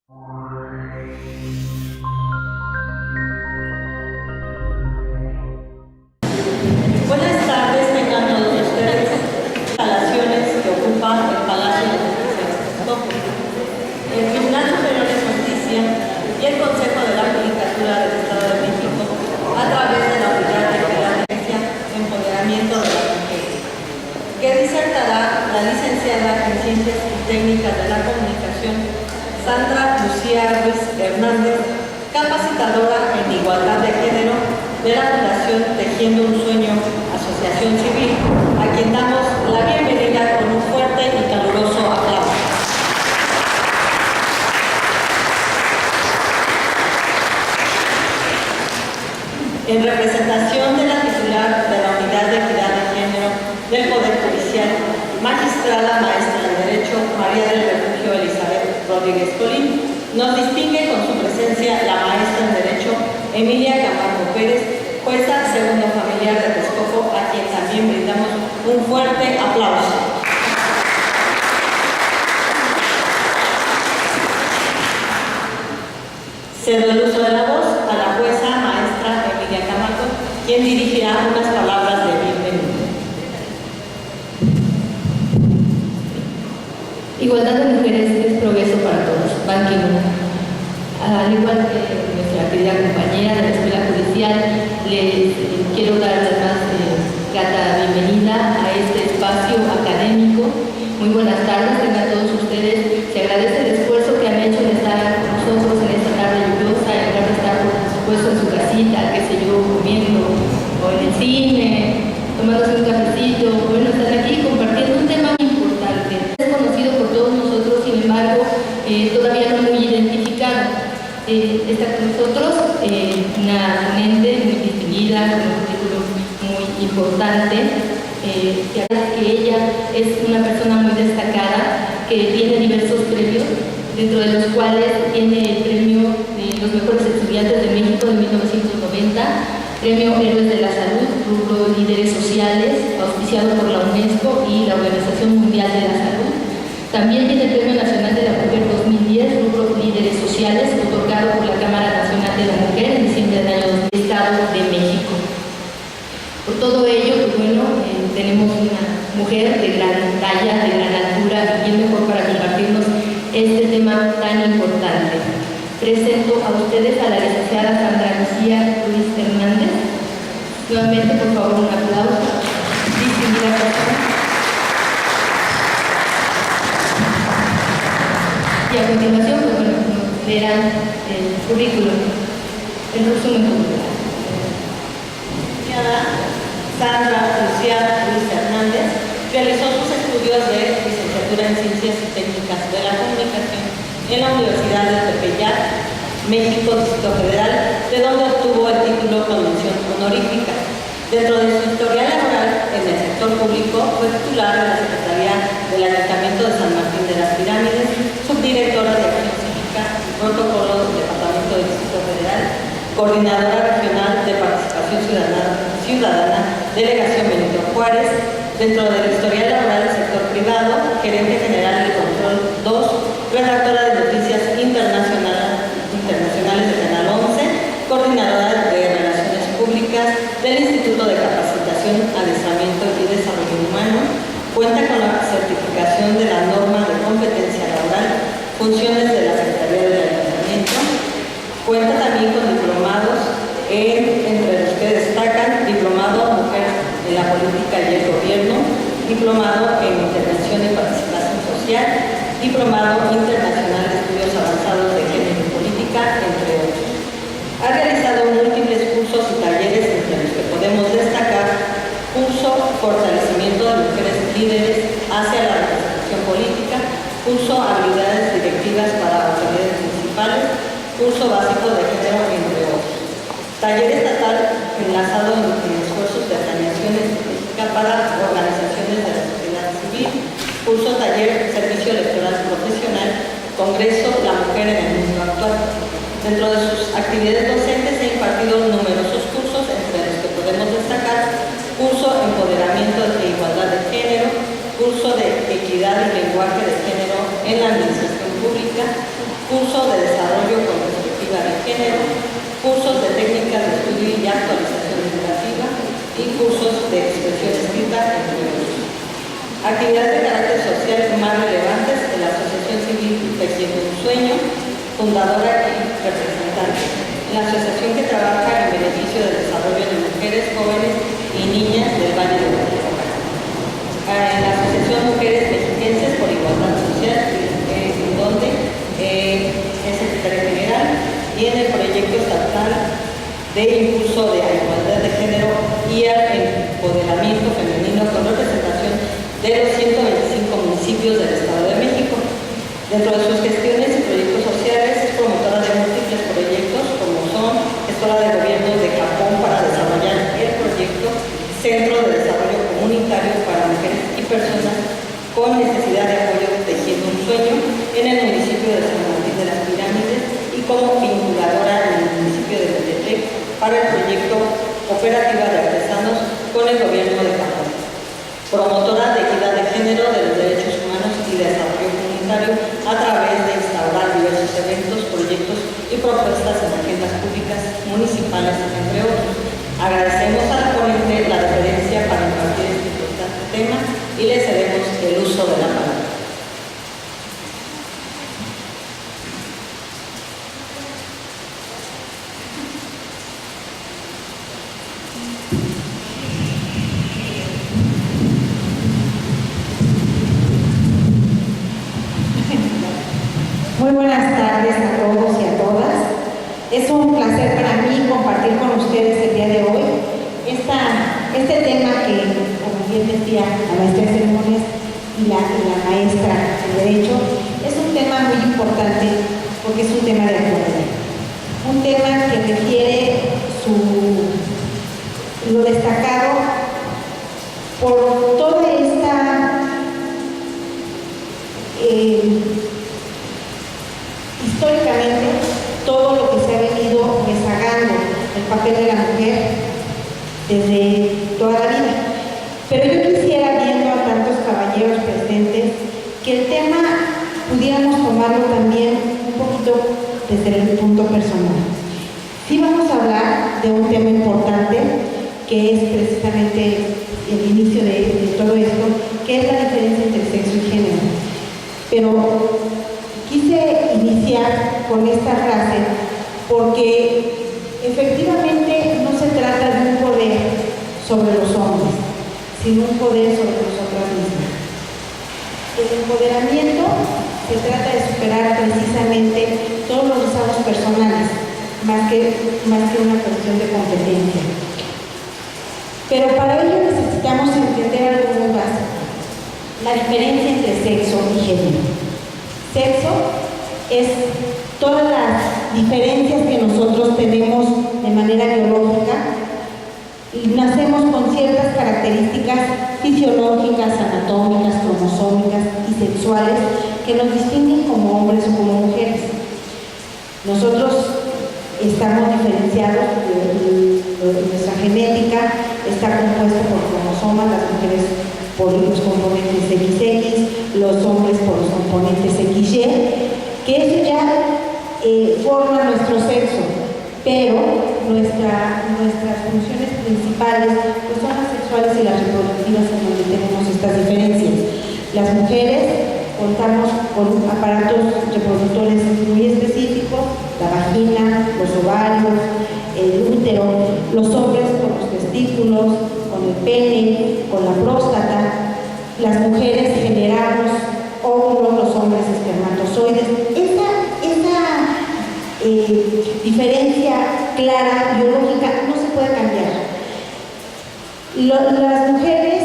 Buenas tardes, tengan todos ustedes. Instalaciones que ocupan el Palacio de Justicia, el Tribunal Superior de Justicia y el Consejo de la Judicatura del Estado de México a través de la Unidad de Equidad, Empoderamiento de la Mujer, que disertará la licenciada en Ciencias y Técnicas de la Comunicación Sandra Lucía Ruiz Hernández, capacitadora en igualdad de género de la Fundación Tejiendo un Sueño, Asociación Civil, a quien damos la bienvenida con un fuerte y caluroso aplauso. En representación de la titular de la Unidad de Equidad de Género del Poder Judicial, magistrada maestra en Derecho María del Refugio Elizabeth Rodríguez Colín, nos distingue con su presencia la maestra en Derecho Emilia Camargo Pérez, jueza segundo familiar de Texcoco, a quien también brindamos un fuerte aplauso. Cedo el uso de la voz a la jueza maestra Emilia Camargo, quien dirigirá unas palabras de bienvenida. Igualdad de mujeres es progreso para todos. Ban Ki-moon. Al igual que nuestra querida compañera de la Escuela Judicial, les quiero dar la más grata bienvenida a este espacio académico. Muy buenas tardes, tengan todos ustedes. Se agradece el esfuerzo que han hecho de estar con nosotros en esta tarde lluviosa, en lugar de estar, por supuesto, en su casita, qué sé yo, comiendo, o en el cine, tomándose un cafecito. Bueno, están aquí compartiendo un tema importante. Es conocido por todos nosotros, sin embargo, todavía no muy identificado. Está con nosotros una ponente muy distinguida, con un título muy importante, que ella es una persona muy destacada, que tiene diversos premios, dentro de los cuales tiene el premio de los mejores estudiantes de México de 1990, premio Héroes de la Salud, rubro Líderes Sociales, auspiciado por la UNESCO y la Organización Mundial de la Salud. También tiene el Premio Nacional de la Mujer 2010, rubro Líderes Sociales, otorgado por la Cámara Nacional de la Mujer en diciembre del año del Estado de México. Por todo ello, pues bueno, tenemos una mujer de gran talla, de gran altura, y quién mejor para compartirnos este tema tan importante. Presento a ustedes a la licenciada Sandra Lucía Ruiz Hernández. Nuevamente, por favor, un aplauso. Distinguida persona. Y a continuación, pues bueno, nos leerán el currículum, el resumen cultural. Sandra Lucía Ruiz Hernández realizó sus estudios de licenciatura en Ciencias y Técnicas de la Comunicación en la Universidad de Tepeyac, México, Distrito Federal, de donde obtuvo el título con mención honorífica. Dentro de su historial laboral en el sector público, fue titular de la Secretaría del Ayuntamiento de San Martín de las Pirámides, subdirectora de Acción Cívica y Protocolo del Departamento del Distrito Federal, coordinadora regional de Participación Ciudadana, Delegación Benito Juárez. Dentro del historial laboral del sector privado, gerente general de Control 2, redactora de Noticias Internacionales de Canal 11, coordinadora de Relaciones Públicas del Instituto de Capacitación, Adiestramiento y Desarrollo Humano. Cuenta con la certificación de la norma de competencia laboral, funciones de la Secretaría del Ayuntamiento. Cuenta también con diplomados, entre los que destacan Diplomado Mujer en la Política y el Gobierno, Diplomado en Intervención y Participación Social, Diplomado Internacional de Estudios Avanzados de Género y Política, entre otros. Ha realizado múltiples cursos y talleres, entre los que podemos destacar curso Fortalecimiento de Mujeres Líderes hacia la Representación Política, curso Habilidades Directivas para Autoridades Municipales, curso básico de género, entre otros. Taller estatal enlazado en esfuerzos de planeación estratégica para organizaciones de la sociedad civil, curso taller Servicio Electoral Profesional, Congreso La Mujer en el Mundo Actual. Dentro de sus actividades docentes ha impartido numerosos cursos, entre los que podemos destacar curso Empoderamiento e Igualdad de Género, curso de Equidad y Lenguaje de Género en la Administración Pública, curso de desarrollo con perspectiva de género, cursos de técnicas de estudio y actualización educativa y cursos de expresión escrita, entre otros. Actividades de carácter social más relevantes de la Asociación Civil Tejiendo un Sueño, fundadora y representante. La asociación que trabaja en beneficio del desarrollo de mujeres, jóvenes y niñas del Valle de México. En la Asociación Mujeres Mexiquenses por Igualdad Social, en donde es secretaria general, y en el proyecto estatal de impulso de la igualdad de género y el empoderamiento femenino con representación de los 125 municipios del Estado de México. Dentro de sus gestiones y proyectos sociales es promotora de múltiples proyectos como son Escuela de Gobierno de Japón para desarrollar el proyecto Centro de Desarrollo Comunitario para Mujeres y Personas con necesidad de apoyo tejiendo un sueño en el municipio de San Martín de las Pirámides y como vinculadora en el municipio de Metepec para el proyecto Cooperativa de Artesanos con el Gobierno de Japón. Promotora de equidad de género, de los derechos humanos y de desarrollo comunitario a través de instaurar diversos eventos, proyectos y propuestas en agendas públicas municipales, entre otros. Agradecemos a la ponente la deferencia para impartir este importante tema y le cedemos el uso de la palabra. Muy buenas tardes a todos y a todas. Es un placer para mí compartir con ustedes el día de hoy este tema que, como bien decía la maestra de ceremonias y la maestra de Derecho, es un tema muy importante porque es un tema de actualidad. Un tema que requiere lo destacado por toda esta históricamente todo lo que se ha venido rezagando el papel de la mujer desde toda la vida. Pero yo quisiera, viendo a tantos caballeros presentes, que el tema pudiéramos tomarlo también un poquito desde el punto personal. Sí vamos a hablar de un tema importante que es precisamente el inicio de todo esto, que es la diferencia entre sexo y género. Pero quise iniciar con esta frase porque efectivamente no se trata de un poder sobre los hombres, sino un poder sobre nosotras mismas. El empoderamiento se trata de superar precisamente todos los rezagos personales, más que una cuestión de competencia. Pero para ello necesitamos entender algo muy básico: la diferencia entre sexo y género. Sexo es todas las diferencias que nosotros tenemos de manera biológica y nacemos con ciertas características fisiológicas, anatómicas, cromosómicas y sexuales que nos distinguen como hombres o como mujeres. Nosotros estamos diferenciados, nuestra genética está compuesta por cromosomas, las mujeres por los componentes XX, los hombres por los componentes XY, que eso ya forma nuestro sexo, pero nuestras funciones principales pues son las sexuales y las reproductivas, en donde tenemos estas diferencias. Las mujeres contamos con aparatos reproductores muy específicos: la vagina, los ovarios, el útero; los hombres con los testículos, con el pene, con la próstata; las mujeres generamos óvulos, los hombres espermatozoides. Esa diferencia clara, biológica, no se puede cambiar. Las mujeres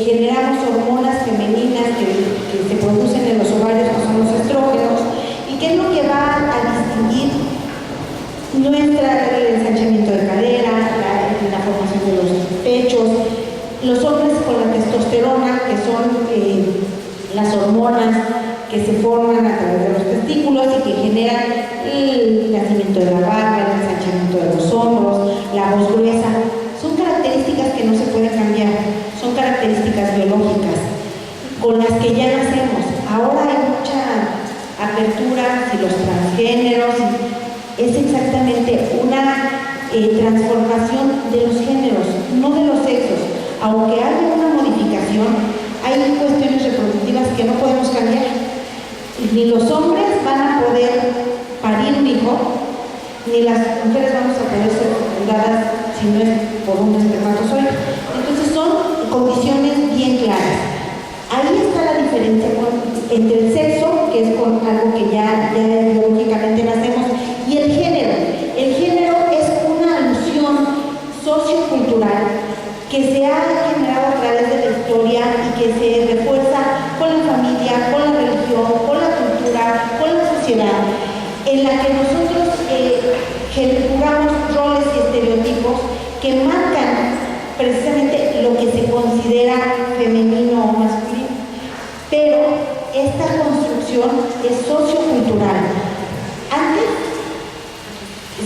generamos hormonas femeninas que se producen en los ovarios, que son los estrógenos, y que es lo que va a distinguir el ensanchamiento de cadera, la formación de los pechos. Los hombres con la testosterona, que son las hormonas que se forman a través de los testículos y que generan el nacimiento de la barba, el ensanchamiento de los hombros, la voz gruesa. Son características que no se pueden cambiar, son características biológicas con las que ya nacemos. Ahora hay mucha apertura cultura, si los transgéneros, es exactamente una transformación de los géneros, no de los sexos. Aunque haya una modificación, hay cuestiones reproductivas que no podemos cambiar. Ni los hombres van a poder parir un hijo, ni las mujeres vamos a poder ser fecundadas si no es por un espermatozoide. Entonces son condiciones bien claras. Ahí está la diferencia entre el sexo, que es con algo que ya biológicamente nacemos, y el género. El género es una alusión sociocultural que se ha generado a través de la historia y que se refuerza con la familia, con la religión, con la cultura, con la sociedad, en la que nosotros jugamos roles y estereotipos que marcan precisamente lo que se considera femenino o masculino. Pero esta construcción es sociocultural. Antes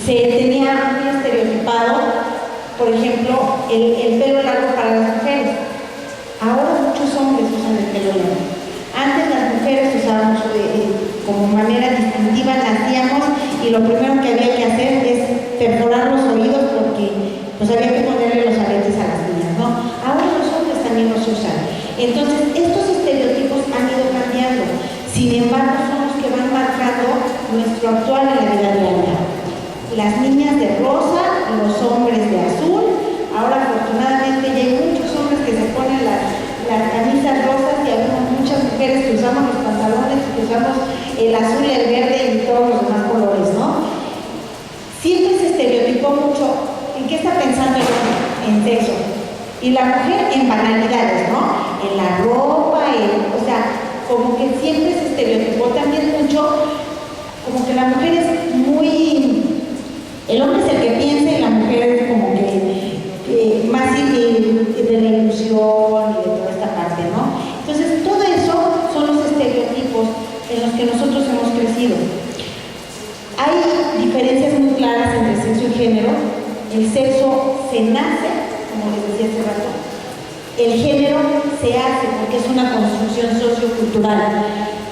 se tenía muy estereotipado, por ejemplo, el pelo largo para las mujeres. Ahora muchos hombres usan el pelo largo. Antes las mujeres usábamos como manera distintiva, nacíamos y lo primero que había que hacer es perforar los oídos porque pues había que ponerle los aretes a las niñas, ¿no? Ahora los hombres también los usan. Entonces, estos estereotipos han ido cambiando. Sin embargo, son los que van marcando nuestro actual en la vida diaria. Las niñas de rosa, los hombres de azul. Ahora, afortunadamente, ya hay muchos hombres que se ponen las camisas rosas y habemos muchas mujeres que usamos los pantalones y que usamos el azul, el verde y todos los demás colores, ¿no? Siempre se estereotipó mucho en qué está pensando el hombre, en sexo, y la mujer en banalidades, ¿no? En la ropa, o sea, como que siempre se estereotipó también mucho, como que la mujer es muy, el hombre es el que piensa y la mujer es como que más de la ilusión y de toda esta parte, ¿no? Entonces, todo eso son los estereotipos en los que nosotros hemos crecido. Hay diferencias muy claras entre el sexo y género. El sexo se nace, como les decía hace rato. El género se hace porque es una construcción sociocultural.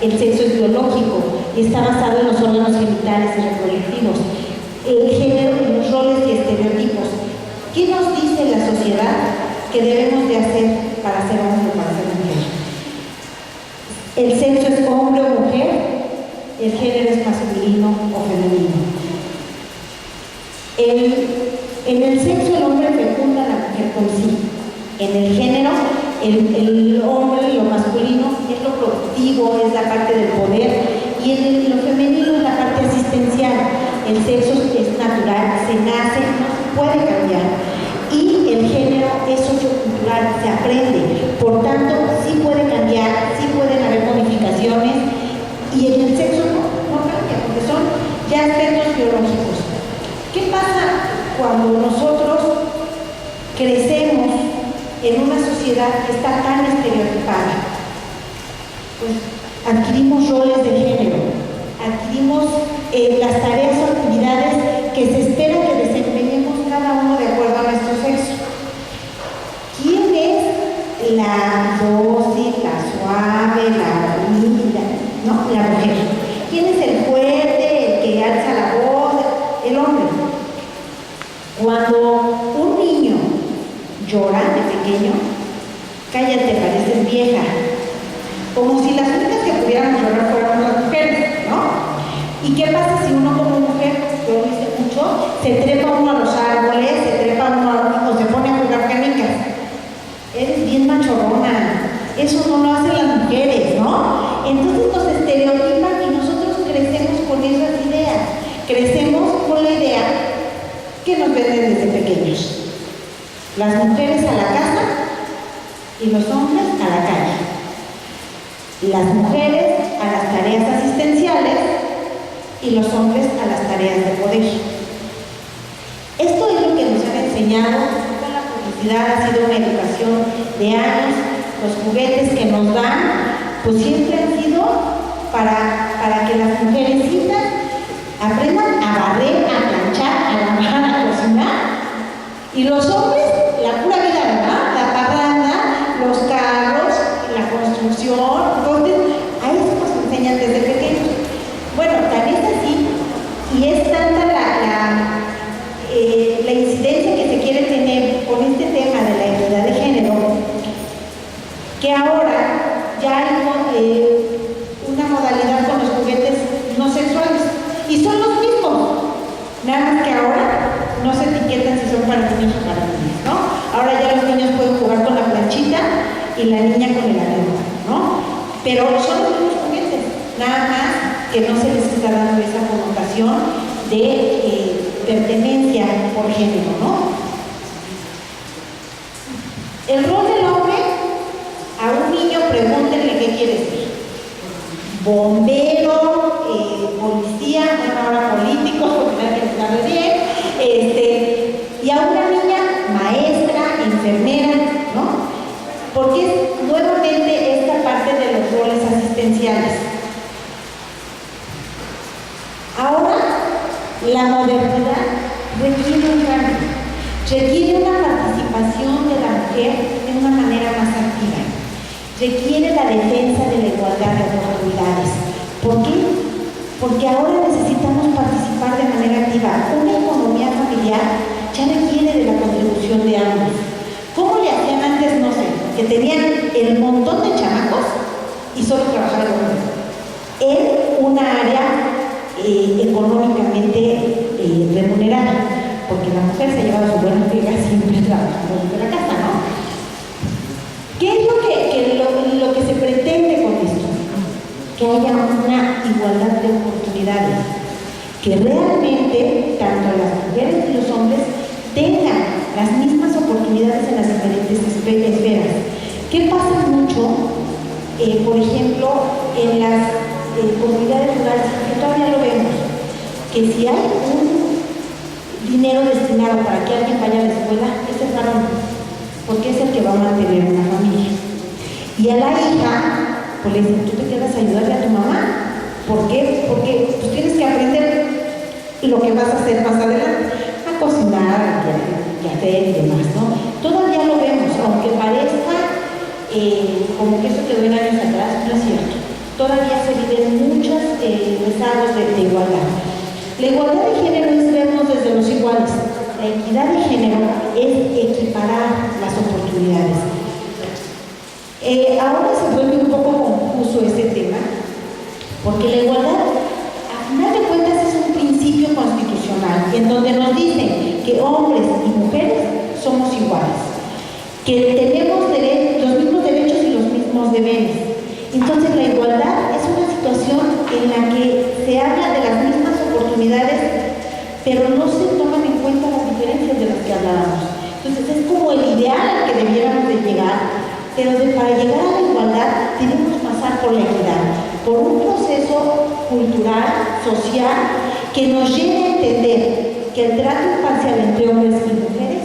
El sexo es biológico y está basado en los órganos genitales y reproductivos. El género en los roles y estereotipos. ¿Qué nos dice la sociedad que debemos de hacer para ser hombre o para ser mujer? El sexo es hombre o mujer, el género es masculino o femenino. En el sexo el hombre fecunda a la mujer con sí. En el género, el hombre, lo masculino, es lo productivo, es la parte del poder, y en lo femenino es la parte asistencial. El sexo es natural, se nace, no se puede cambiar. Y el género es sociocultural, se aprende. Por tanto, sí puede cambiar, sí pueden haber modificaciones, y en el sexo no cambia, porque son ya aspectos biológicos. ¿Qué pasa cuando nosotros crecemos en una sociedad que está tan estereotipada? Pues adquirimos roles de género, adquirimos las tareas o actividades que se espera que desempeñemos cada uno de acuerdo a nuestro sexo. ¿Quién es la dócil, la suave, la humilde? No, la mujer. ¿Quién es el fuerte, el que alza la voz? El hombre. Cuando un niño llora de pequeño, cállate, pareces vieja. Como si las únicas que pudiéramos llorar fueran las mujeres, ¿no? ¿Y qué pasa si uno como mujer, yo lo hice mucho, se trepa uno a los árboles, se trepa uno o se pone a jugar canicas? Eres bien machorrona. Eso no lo hacen las mujeres, ¿no? Entonces nos estereotipan y nosotros crecemos con esas ideas. Crecemos con la idea que nos venden desde pequeños. Las mujeres a la casa y los hombres a la calle. Las mujeres a las tareas asistenciales y los hombres a las tareas de poder. Esto es lo que nos han enseñado. Toda la publicidad ha sido una educación de años. Los juguetes que nos dan, pues siempre han sido para que las mujercitas aprendan a barrer, a planchar, a lavar, a cocinar. Y los hombres, la pura vida, ¿verdad? La parranda, los carros, la construcción. Entonces, a eso nos enseñan desde pequeños. Bueno, la niña con el avión, ¿no? Pero son los mismos juguetes, nada más que no se les está dando esa connotación de pertenencia por género, ¿no? El rol del hombre, a un niño pregúntenle qué quiere ser. Bombero, policía, bueno, ahora político, porque nadie sabe bien, y a una niña maestra, enfermera, ¿no? Porque es nuevamente esta parte de los roles asistenciales. Ahora, la modernidad requiere un cambio, requiere una participación de la mujer de una manera más activa, requiere la defensa de la igualdad de oportunidades. ¿Por qué? Porque ahora necesitamos participar de manera activa. Una economía familiar ya requiere de la contribución de ambos. ¿Cómo le hacían antes? No sé, que tenían el montón de chamacos y solo trabajaba el hombre en una área económicamente remunerada, porque la mujer se llevaba su buena pega siempre trabajando desde la casa, ¿no? ¿Qué es lo que se pretende con esto? Que haya una igualdad de oportunidades, que realmente tanto las mujeres y los hombres tengan las mismas oportunidades en las diferentes esferas. ¿Qué pasa mucho, por ejemplo, en las comunidades rurales, que todavía lo vemos, que si hay un dinero destinado para que alguien vaya a la escuela, es el varón, porque es el que va a mantener una familia. Y a la hija, pues le dicen, tú te quedas a ayudarle a tu mamá. ¿Por qué? Porque pues, tienes que aprender lo que vas a hacer más adelante, a cocinar, a hacer y demás, ¿no? Todavía lo vemos, aunque parezca como que eso quedó en años atrás, no es cierto. Todavía se viven muchos rezagos de igualdad. La igualdad de género es vernos desde los iguales. La equidad de género es equiparar las oportunidades. Ahora se vuelve un poco confuso este tema, porque la igualdad, a final de cuentas, es un principio constitucional, en donde nos dicen que hombres y mujeres somos iguales, que tenemos los mismos derechos y los mismos deberes. Entonces la igualdad es una situación en la que se habla de las mismas oportunidades, pero no se toman en cuenta las diferencias de las que hablábamos. Entonces es como el ideal al que debiéramos de llegar, pero para llegar a la igualdad tenemos que pasar por la equidad, por un proceso cultural, social, que nos lleve a entender que el trato imparcial entre hombres y mujeres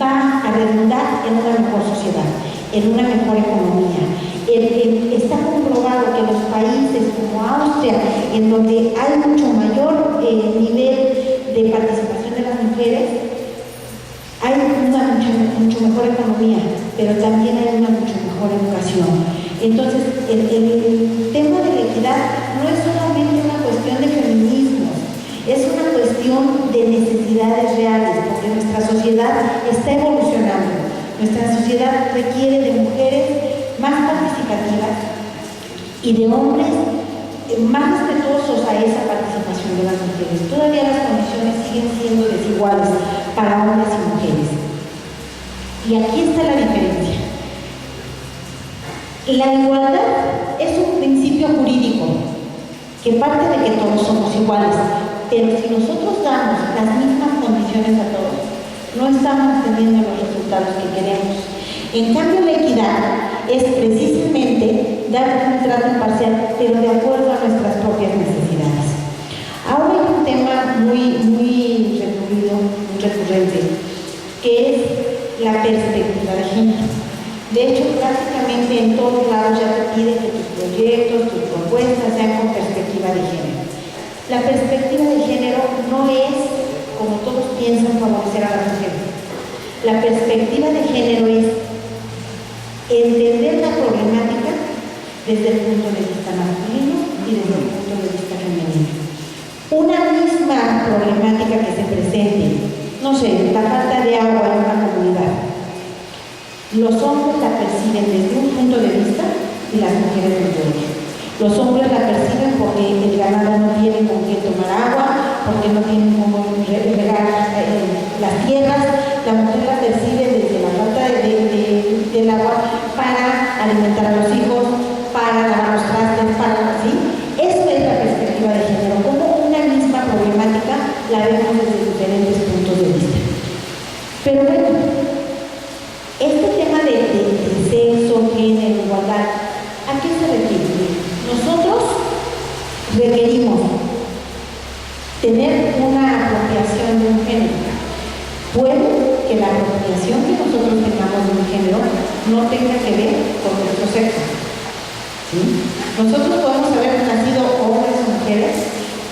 va a redundar en una mejor sociedad, en una mejor economía. Está comprobado que los países como Austria, en donde hay mucho mayor nivel de participación de las mujeres, hay una mucho mejor economía, pero también hay una mucho mejor educación. Entonces, el tema de la equidad no es solamente una cuestión de feminismos, es una cuestión de necesidades reales, porque nuestra sociedad está evolucionando. Nuestra sociedad requiere de mujeres más participativas y de hombres más respetuosos a esa participación de las mujeres. Todavía las condiciones siguen siendo desiguales para hombres y mujeres. Y aquí está la diferencia. La igualdad es un principio jurídico que parte de que todos somos iguales, pero si nosotros damos las mismas condiciones a todos, no estamos teniendo los resultados que queremos. En cambio, la equidad es precisamente dar un trato imparcial, pero de acuerdo a nuestras propias necesidades. Ahora hay un tema muy recurrente, que es la perspectiva de género. De hecho, prácticamente en todos lados ya te piden que tus proyectos, tus propuestas sean con perspectiva de género. La perspectiva de género no es, como todos piensan, favorecer a las mujeres. La perspectiva de género es entender la problemática desde el punto de vista masculino y desde el punto de vista femenino. Una misma problemática que se presente, no sé, la falta de agua en una comunidad, los hombres la perciben desde un punto de vista y las mujeres desde otro. Los hombres la perciben porque el ganado no tiene con qué tomar agua, porque no tienen cómo regar las tierras. La mujer la percibe desde la falta del agua para tener una apropiación de un género. Puede que la apropiación que nosotros tengamos de un género no tenga que ver con nuestro sexo. ¿Sí? Nosotros podemos haber nacido hombres o mujeres,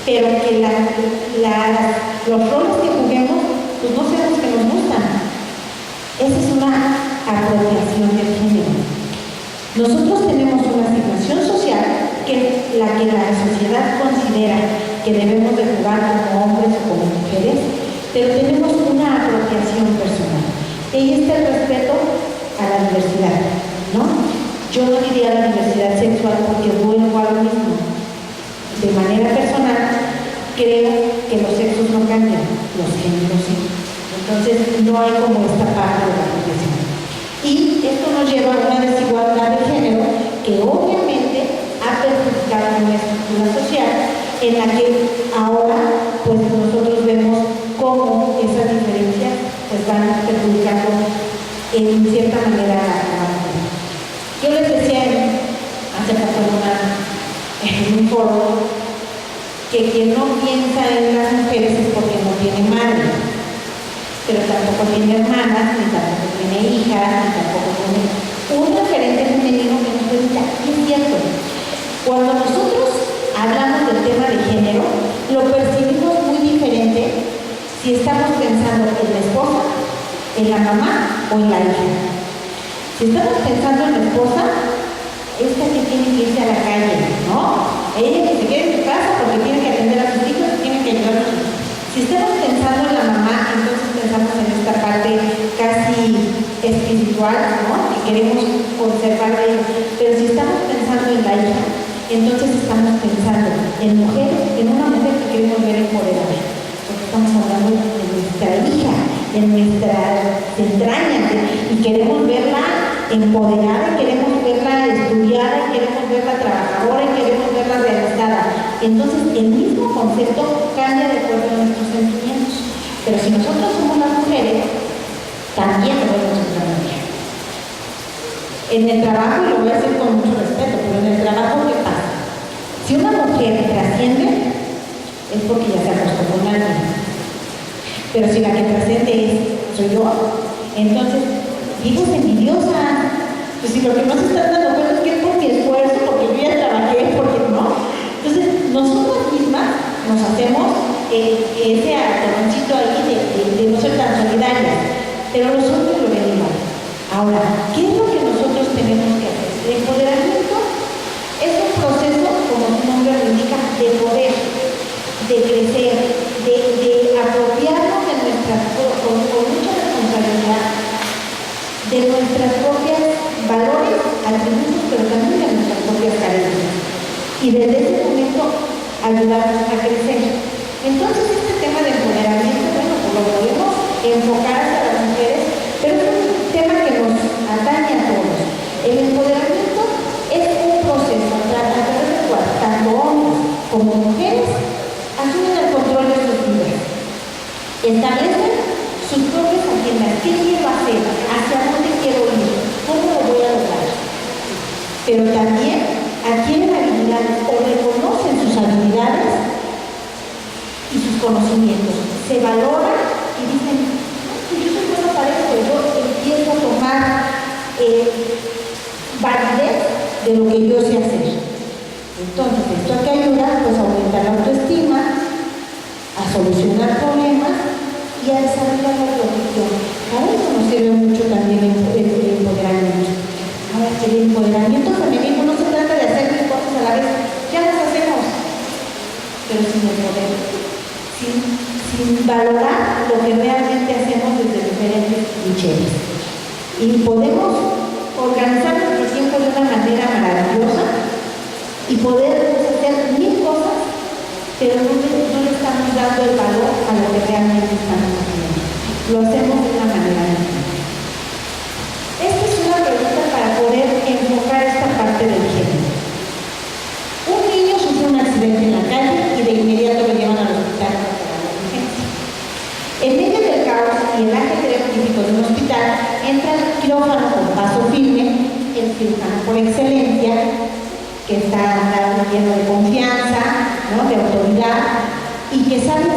pero que los roles que juguemos, pues no sean los que nos gustan. Esa es una apropiación del género. Nosotros tenemos una asignación social que la sociedad considera que debemos de jugar como hombres o como mujeres, pero tenemos una apropiación personal. Y ahí está el respeto a la diversidad, ¿no? Yo no diría la diversidad sexual porque vuelvo a lo mismo. De manera personal, creo que los sexos no cambian, los géneros sí. Entonces, no hay como esta parte de la apropiación. Y esto nos lleva a una desigualdad de género que obviamente ha perjudicado una estructura social en la que ahora pues nosotros vemos cómo esas diferencias pues van perjudicando en cierta manera a la mujer. Yo les decía hace poco en un foro que quien no piensa en las mujeres es porque no tiene madre, pero tampoco tiene hermanas, ni tampoco tiene hijas, ni tampoco tiene un referente femenino que nos permita. Y es cierto, cuando nosotros hablamos del tema de género, lo percibimos muy diferente si estamos pensando en la esposa, en la mamá o en la hija. Si estamos pensando en la esposa, esta que tiene que irse a la calle, ¿no? Ella que se quede en su casa porque tiene que atender a sus hijos y tiene que ayudar a sus hijos. Si estamos pensando en la mamá, entonces pensamos en esta parte casi espiritual, ¿no? Que queremos conservar de ella. Pero si estamos pensando en la hija, entonces estamos pensando en mujeres, en una mujer que queremos ver empoderada. Porque estamos hablando de nuestra hija, de nuestras entrañas, y queremos verla empoderada, queremos verla estudiada, queremos verla trabajadora, queremos verla realizada. Entonces el mismo concepto cambia de acuerdo a nuestros sentimientos. Pero si nosotros somos las mujeres, también lo vemos de otra manera. En el trabajo, y lo voy a decir con mucho respeto, pero en el trabajo, ¿qué pasa? Si una mujer trasciende, es porque ya se acostó con alguien. Pero si la que trasciende soy yo, entonces digo envidiosa. Pues si lo que no se están dando cuenta es que es por mi esfuerzo, porque yo ya trabajé, porque no. Entonces, nosotras mismas nos hacemos ese atoncito ahí de no ser tan solidarias, pero los hombres lo ven igual. Ahora, ¿qué es lo que nosotros tenemos que hacer? El empoderamiento es un proceso, como su nombre lo indica, de poder, de crecer, de apropiarnos de nuestras, con mucha responsabilidad, de nuestras propias valores, atributos, pero también de nuestras propias carencias. Y desde ese momento ayudarnos a crecer. Entonces este tema de empoderamiento, bueno, pues lo podemos enfocar hacia las mujeres, pero es un tema que nos atañe a todos. El empoderamiento es un proceso a través del cual tanto hombres como mujeres asumen el control de sus vidas, establecen sus propias agendas, qué quiero hacer, hacia dónde quiero ir, cómo lo voy a lograr. Pero también adquieren habilidades o reconocen sus habilidades y sus conocimientos, se valoran y dicen, yo soy bueno para esto, yo empiezo a tomar validez de lo que yo sé hacer. Entonces, esto que ayuda pues a aumentar la autoestima, a solucionar problemas y a desarrollar la profesión. Para eso nos sirve mucho también el empoderamiento. Ahora, el empoderamiento femenino no se trata de hacer mil cosas a la vez, ya las hacemos, pero sin el poder, sin valorar lo que realmente hacemos desde diferentes trincheras. Y podemos organizar nuestro tiempo de una manera maravillosa y poder hacer mil cosas, pero no le estamos dando el valor a lo que realmente estamos haciendo. Lo hacemos de una manera diferente. Esta es una pregunta para poder enfocar esta parte del género. Un niño sufre un accidente en la calle y de inmediato lo llevan al hospital para la emergencia. En medio del caos y el ajetreo típico de un hospital, entra el quirófano con paso firme, el cirujano por excelencia, que está lleno de confianza, ¿no?, de autoridad, y que sabe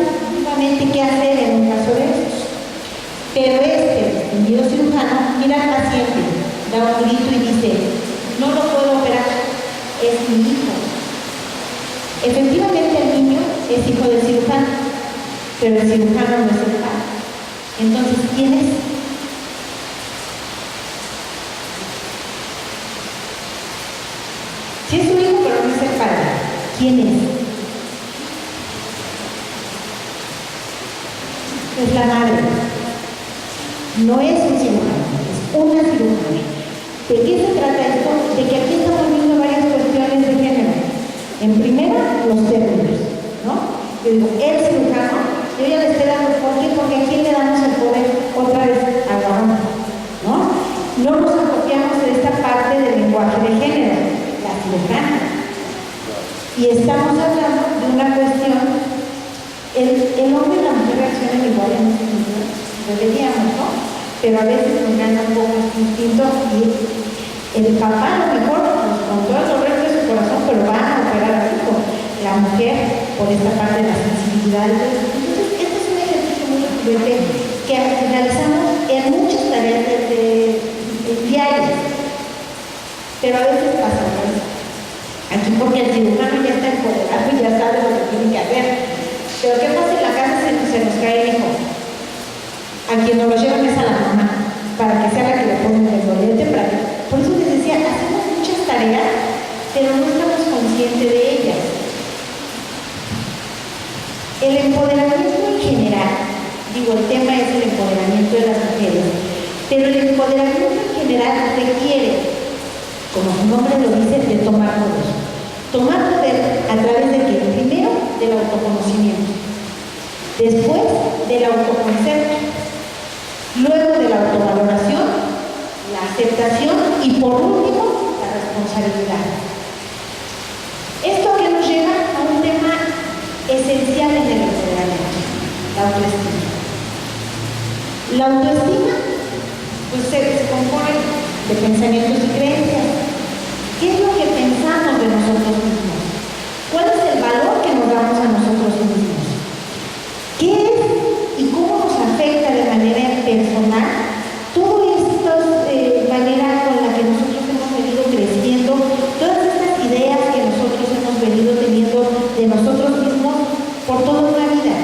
tremendo cirujano, mira al paciente, da un grito y dice, no lo puedo operar, es mi hijo. Efectivamente el niño es hijo del cirujano, pero el cirujano no es el padre. Entonces, ¿quién es? Si es su hijo, pero no es el padre, ¿quién es? Es la madre. No es un cirujano, es una cirujana. ¿De qué se trata esto? De que aquí estamos viendo varias cuestiones de género. En primera, los términos, ¿no? Yo digo, el cirujano, yo ya le estoy dando por qué, porque a quién le damos el poder otra vez al varón, ¿no? No nos apropiamos de esta parte del lenguaje de género, la cirujana. Y estamos hablando de una cuestión, el hombre y la mujer reaccionan igual en este sentido, deberíamos, ¿no? Pero a veces nos gana un poco este instinto y el papá a lo mejor, pues, con todo el dolor de su corazón, pero van a operar al hijo. La mujer, por esta parte de la sensibilidad. Entonces, este es un ejercicio muy recurrente que realizamos en muchas tareas diarias. Pero a veces pasa, ¿no? Aquí porque el cirujano ya está empoderado y ya sabe lo que tiene que hacer. Pero ¿qué pasa en la casa se nos cae el hijo? A quien nos lo llevan es a la mamá, para que sea la que le ponga el dolete, por eso les decía, hacemos muchas tareas, pero no estamos conscientes de ellas. El empoderamiento en general, digo, el tema es el empoderamiento de las mujeres, pero el empoderamiento en general requiere, como su nombre lo dice, de tomar poder. Tomar poder a través de qué? Primero, del autoconocimiento, después del autoconcepto, luego de la autovaloración, la aceptación y por último, la responsabilidad. Esto que nos lleva a un tema esencial en el empoderamiento, la autoestima. La autoestima, pues se compone de pensamientos y creencias. ¿Qué es lo que pensamos de nosotros mismos? ¿Cuál es el valor que nos damos a nosotros mismos? ¿Qué es y cómo nos afecta de manera personal toda esta manera con la que nosotros hemos venido creciendo, todas estas ideas que nosotros hemos venido teniendo de nosotros mismos por toda una vida?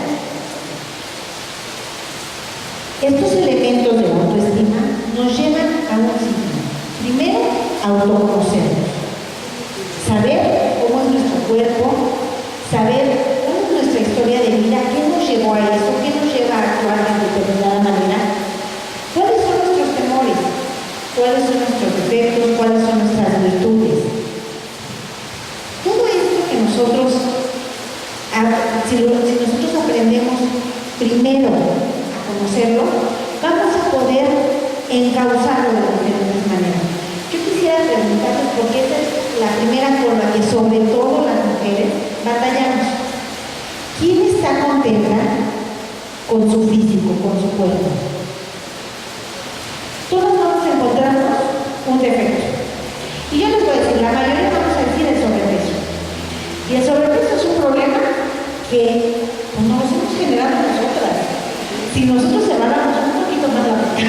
Estos elementos de autoestima nos llevan a un sitio. Primero, autoconocernos. Saber cómo es nuestro cuerpo, saber cuál es nuestra historia de vida, qué nos llevó a eso, qué nos lleva a actuar de determinada manera, cuáles son nuestros temores, cuáles son nuestros defectos, cuáles son nuestras virtudes. Todo esto que nosotros, si nosotros aprendemos primero a conocerlo, vamos a poder encauzarlo de diferentes maneras. Yo quisiera preguntarles, porque esta es la primera por la que sobre todo las mujeres batallamos. ¿Quién está contenta con su físico, con su cuerpo? Todos vamos a encontrarnos un defecto. Y yo les voy a decir, la mayoría vamos a decir el sobrepeso. Y el sobrepeso es un problema que pues, nos hemos generado nosotras. Si nosotros cerráramos un poquito más la boca,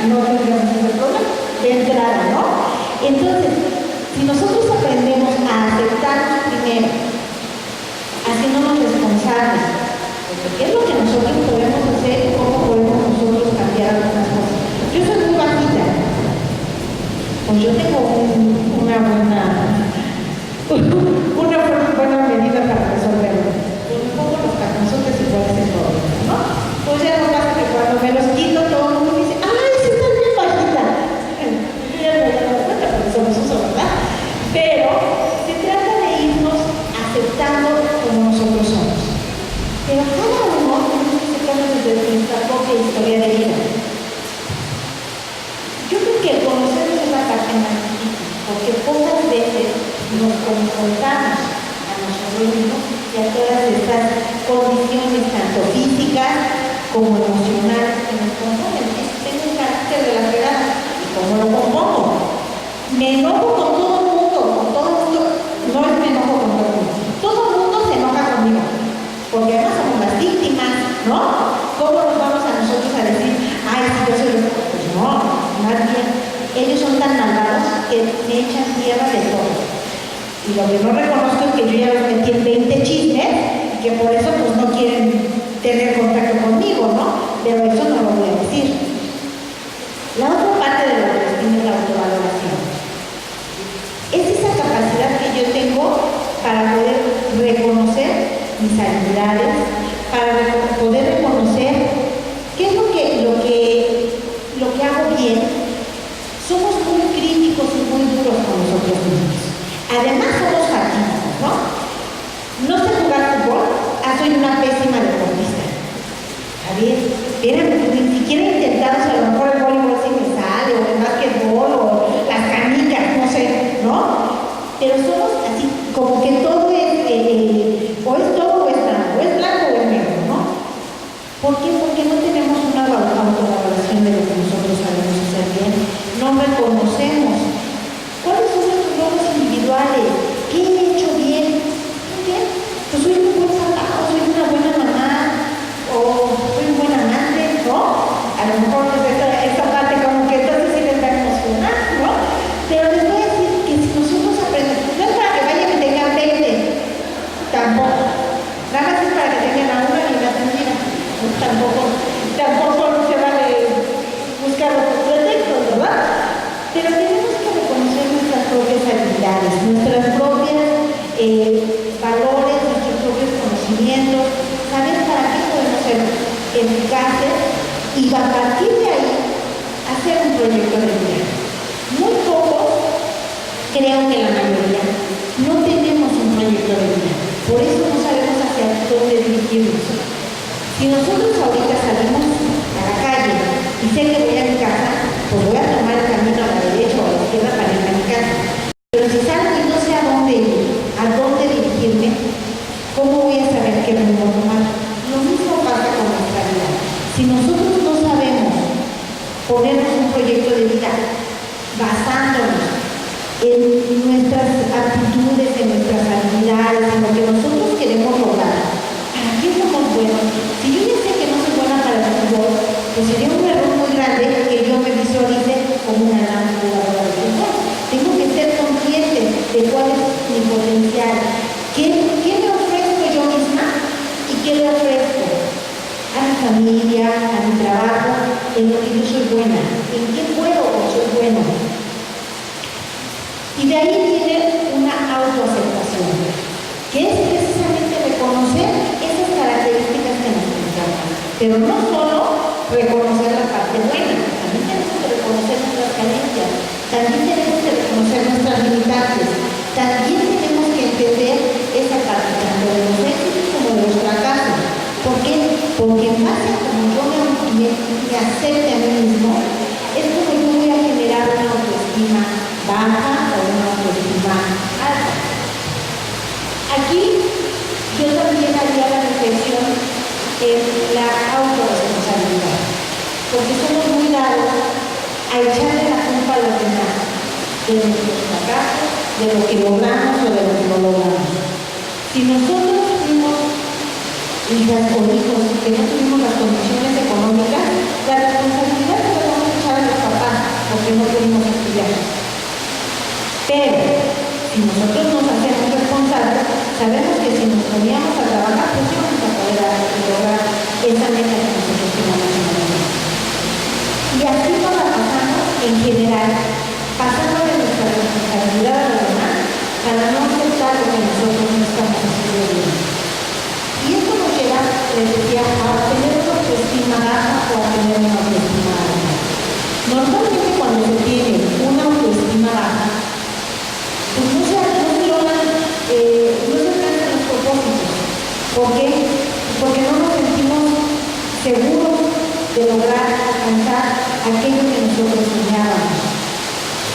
no tendríamos ese problema de entrada, ¿no? Entonces, si nosotros aprendemos a aceptarnos primero, haciéndonos responsables, de qué es lo que nosotros podemos hacer y cómo podemos nosotros cambiar algunas cosas. Yo soy muy bajita, pues yo tengo una buena medida para resolverlo. Pues me pongo los taconzotes y puede ser todo, ¿no? Pues ya no pasa que cuando me los quito todo el mundo me dice, ¡ay, sí estás bien bajita! Yo ya me doy cuenta porque somos eso, ¿verdad? Pero se trata de irnos aceptando como nosotros somos. Pero cada uno tenemos que sacarnos desde nuestra propia historia de vida. Yo creo que el conocernos es la parte más difícil, porque pocas veces nos confrontamos a nosotros mismos y a todas estas condiciones, tanto físicas como emocionales, que nos componen. Tengo un carácter de la fregada, y como lo compongo, me enojo con todo el mundo, no es me enojo con todo el mundo se enoja conmigo, porque además somos las víctimas, ¿no? ¿Cómo nos vamos a nosotros a decir, ay, si yo soy loco? Pues no no, más bien, ellos son tan malvados que me echan tierra de todo. Y lo que no reconozco es que yo ya los metí en 20 chismes y que por eso pues no quieren tener contacto conmigo, ¿no? Pero eso no lo voy a decir. La otra parte de la autoestima es la autovaloración. Es esa capacidad que yo tengo para poder reconocer mis habilidades, para poder reconocer qué es lo que hago bien. Somos muy críticos y muy duros con nosotros mismos. Además somos fatídicos, ¿no? No sé jugar fútbol, soy una pésima deportista. A ver, espérame, ni siquiera he intentado, si a lo mejor el voleibol sí me sale, o el básquetbol, o las canicas, no sé, ¿no? Pero somos así, como que todo o es todo o es nada, o es blanco o es negro, ¿no? ¿Por qué? Porque no tenemos una autovaloración de lo que nosotros sabemos hacer bien, no reconocemos cuáles son nuestros logros individuales, qué he hecho bien, ¿bien? Pues soy un buen papá, soy una buena mamá, o soy un buen amante, ¿no? A lo mejor pues, esta parte como que entonces sí les va a emocionar, ¿no? Pero les voy a decir que si nosotros aprendemos, no es para que vayan y tengan 20, tampoco, nada más es para que tengan a una y la mentira, pues tampoco se vale buscar otros pretextos, ¿verdad? Pero tenemos que reconocer nuestras propias habilidades, nuestras propias valores, nuestros propios conocimientos, saber para qué podemos ser eficaces y a partir de ahí hacer un proyecto de vida. Muy pocos, creo que la mayoría, no tenemos un proyecto de vida. Por eso no sabemos hacia dónde dirigirnos. Si nosotros ahorita salimos a la calle y sé que voy a mi casa, pues voy a tomar el camino a la derecha o a la izquierda para ir a mi casa. Pero si salgo y no sé a dónde ir, a dónde dirigirme, ¿cómo voy a saber qué rumbo tomar? Lo mismo pasa con nuestra vida. Si nosotros no sabemos ponernos un proyecto de vida basándonos en nuestras aptitudes, en nuestras habilidades, en lo que nosotros queremos lograr, ¿para qué somos buenos? Si yo ya sé que no soy buena para el fútbol, pues sería un error muy grande que yo me visualice como una gran jugadora de fútbol. Tengo que ser consciente de cuál es mi potencial, qué me ofrezco yo misma y qué le ofrezco a mi familia, a mi trabajo, en lo que yo soy buena, en qué puedo o soy buena. Y de ahí viene una autoaceptación, que es precisamente reconocer esas características que nos encantan. Pero no solo reconocer la parte buena, también tenemos que reconocer nuestras carencias, también tenemos que reconocer nuestras limitantes, también tenemos que entender esa parte tanto de los éxitos como de los fracasos. ¿Por qué? Porque en base a como yo me acepte a mí mismo, es como yo voy a generar una autoestima baja o una autoestima alta. Aquí yo también haría la reflexión en la autorresponsabilidad, porque somos muy dados a echarle la culpa a los demás de nuestros fracasos, de lo que logramos o de lo que no logramos. Si nosotros fuimos hijas o hijos que no tuvimos las condiciones económicas, la responsabilidad se la vamos a echar a los papás porque no pudimos estudiar. Pero si nosotros nos hacemos responsables, sabemos que si nos poníamos a trabajar, pues íbamos a poder lograr esa meta que nosotros teníamos en la vida. Y así nos la pasamos en general, pasando de nuestra responsabilidad a los demás para no aceptar lo que nosotros no estamos haciendo bien. Y esto nos lleva, les decía, a tener una autoestima baja o a tener una autoestima alta. Normalmente cuando se tiene una autoestima baja, pues no se logran, no se alcanzan los propósitos. ¿Por qué? Porque no nos sentimos seguros de lograr alcanzar aquello que nosotros soñábamos.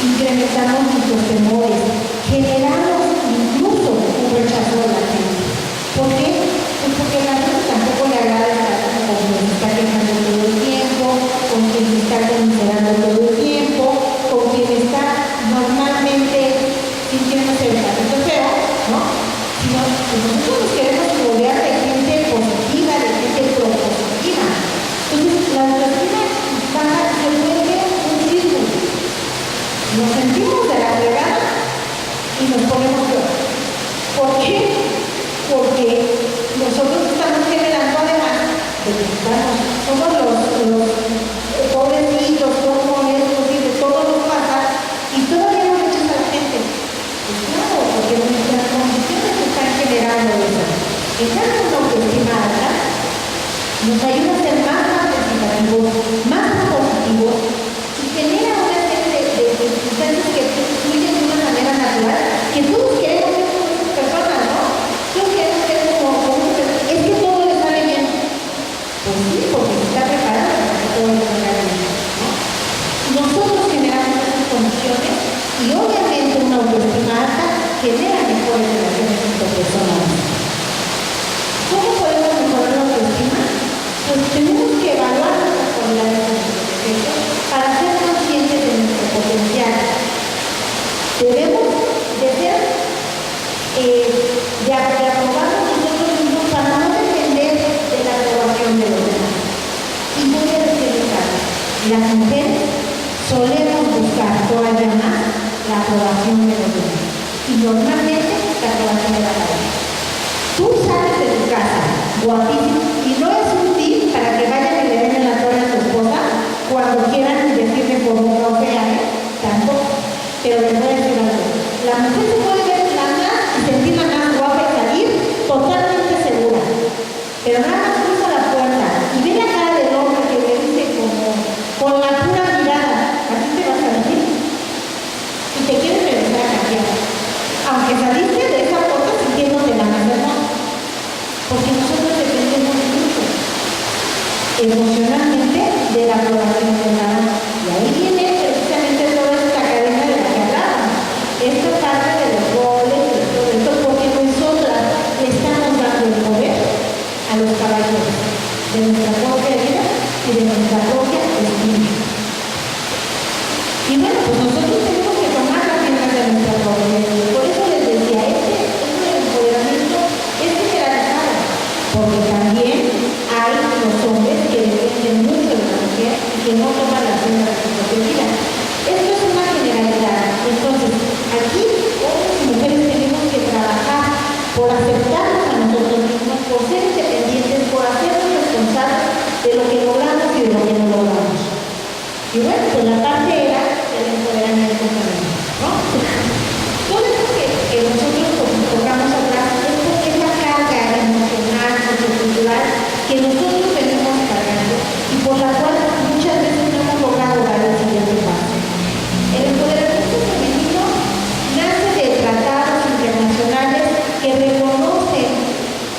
Incrementamos nuestros temores, generamos incluso un rechazo de la gente. ¿Por qué? Pues porque a la gente tampoco le agrada estar con quien se está quejando todo el tiempo, con quien se está considerando todo el tiempo, con quien está normalmente sintiéndose el patito feo, ¿no? Sino que nosotros nos queremos rodear de gente positiva, de gente propositiva. Entonces, la autoestima baja se vuelve nos ayuda a ser más participativos, más propositivos y genera una serie de circunstancias que fluyen de una manera natural, que todos queremos ser como esas personas, ¿no? Todos queremos ser como es que todo le sale bien. Pues sí, porque se está preparado para que todo le salga bien, ¿no? Nosotros generamos esas condiciones y obviamente una autoestima alta genera mejores relaciones interpersonales. ¿Cómo podemos mejorar la autoestima? Pues tenemos que evaluar nuestras cualidades y nuestros defectos para ser conscientes de nuestro potencial. Debemos de ser, de aprobarnos nosotros mismos para no depender de la aprobación de los demás. Y voy a decirles algo, las mujeres solemos buscar todavía más la aprobación de los demás. Y normalmente la aprobación de la pareja. Tú sales de tu casa guapísimo y no es un tip para que vayan y le den en la torre a tu esposa cuando quieran decirle por un fea, tampoco. Pero les voy a decir algo. La mujer se puede ver la más y sentirla más guapa y salir totalmente segura. Pero nada más cruza la puerta y ve la cara del hombre que le dice como con la pura mirada, así te vas a decir. Y te quieres regresar a cambiar. Aunque saliste de esa puerta sintiéndote la más hermosa. Porque nosotros dependemos mucho emocionalmente de la aprobación de la otra. Y ahí viene precisamente toda esta cadena de la que hablábamos. Esta parte de los roles, de todo esto, porque nosotras le estamos dando el poder a los caballeros de nuestra propia vida y de nuestra propia estima. Y bueno, pues nosotros tenemos que tomar las riendas de nuestra propia vida. Por eso les decía, esto del empoderamiento es generalizado, porque también hay los hombres que dependen mucho de la mujer y que no toman las riendas de su propia vida. Esto es una generalidad. Entonces, aquí hombres y mujeres tenemos que trabajar por aceptarnos a nosotros mismos, por ser independientes, por hacernos responsables de lo que logramos y de lo que no logramos. Y bueno, pues la parte era el empoderamiento femenino, ¿no? Todo esto que nosotros tocamos atrás es porque es la carga emocional, sociocultural que nosotros venimos cargando y por la cual muchas veces no hemos logrado dar el siguiente paso. El empoderamiento femenino nace de tratados internacionales que reconocen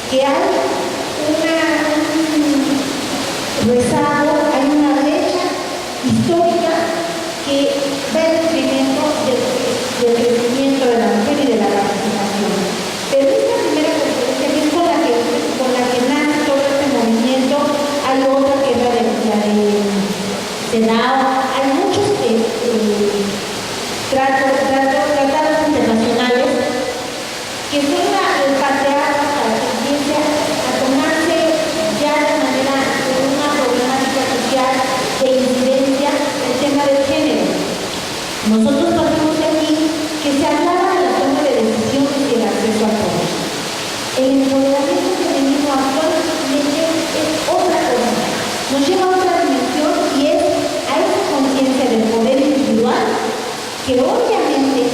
que hay un rezago, hay una brecha histórica que va en detrimento del crecimiento de la mujer y de la participación. Pero esta primera conferencia, que es con la que nace todo este movimiento, hay otra que es la de Senado, hay muchos tratados internacionales que son el parteaguas para que empiece a tomarse ya de manera una problemática social de incidencia el tema del género. Nosotros partimos de aquí que se hablaba de la toma de decisiones y el acceso al poder. El empoderamiento femenino actualmente es otra cosa, nos lleva a otra dimensión y es a esa conciencia del poder individual que obviamente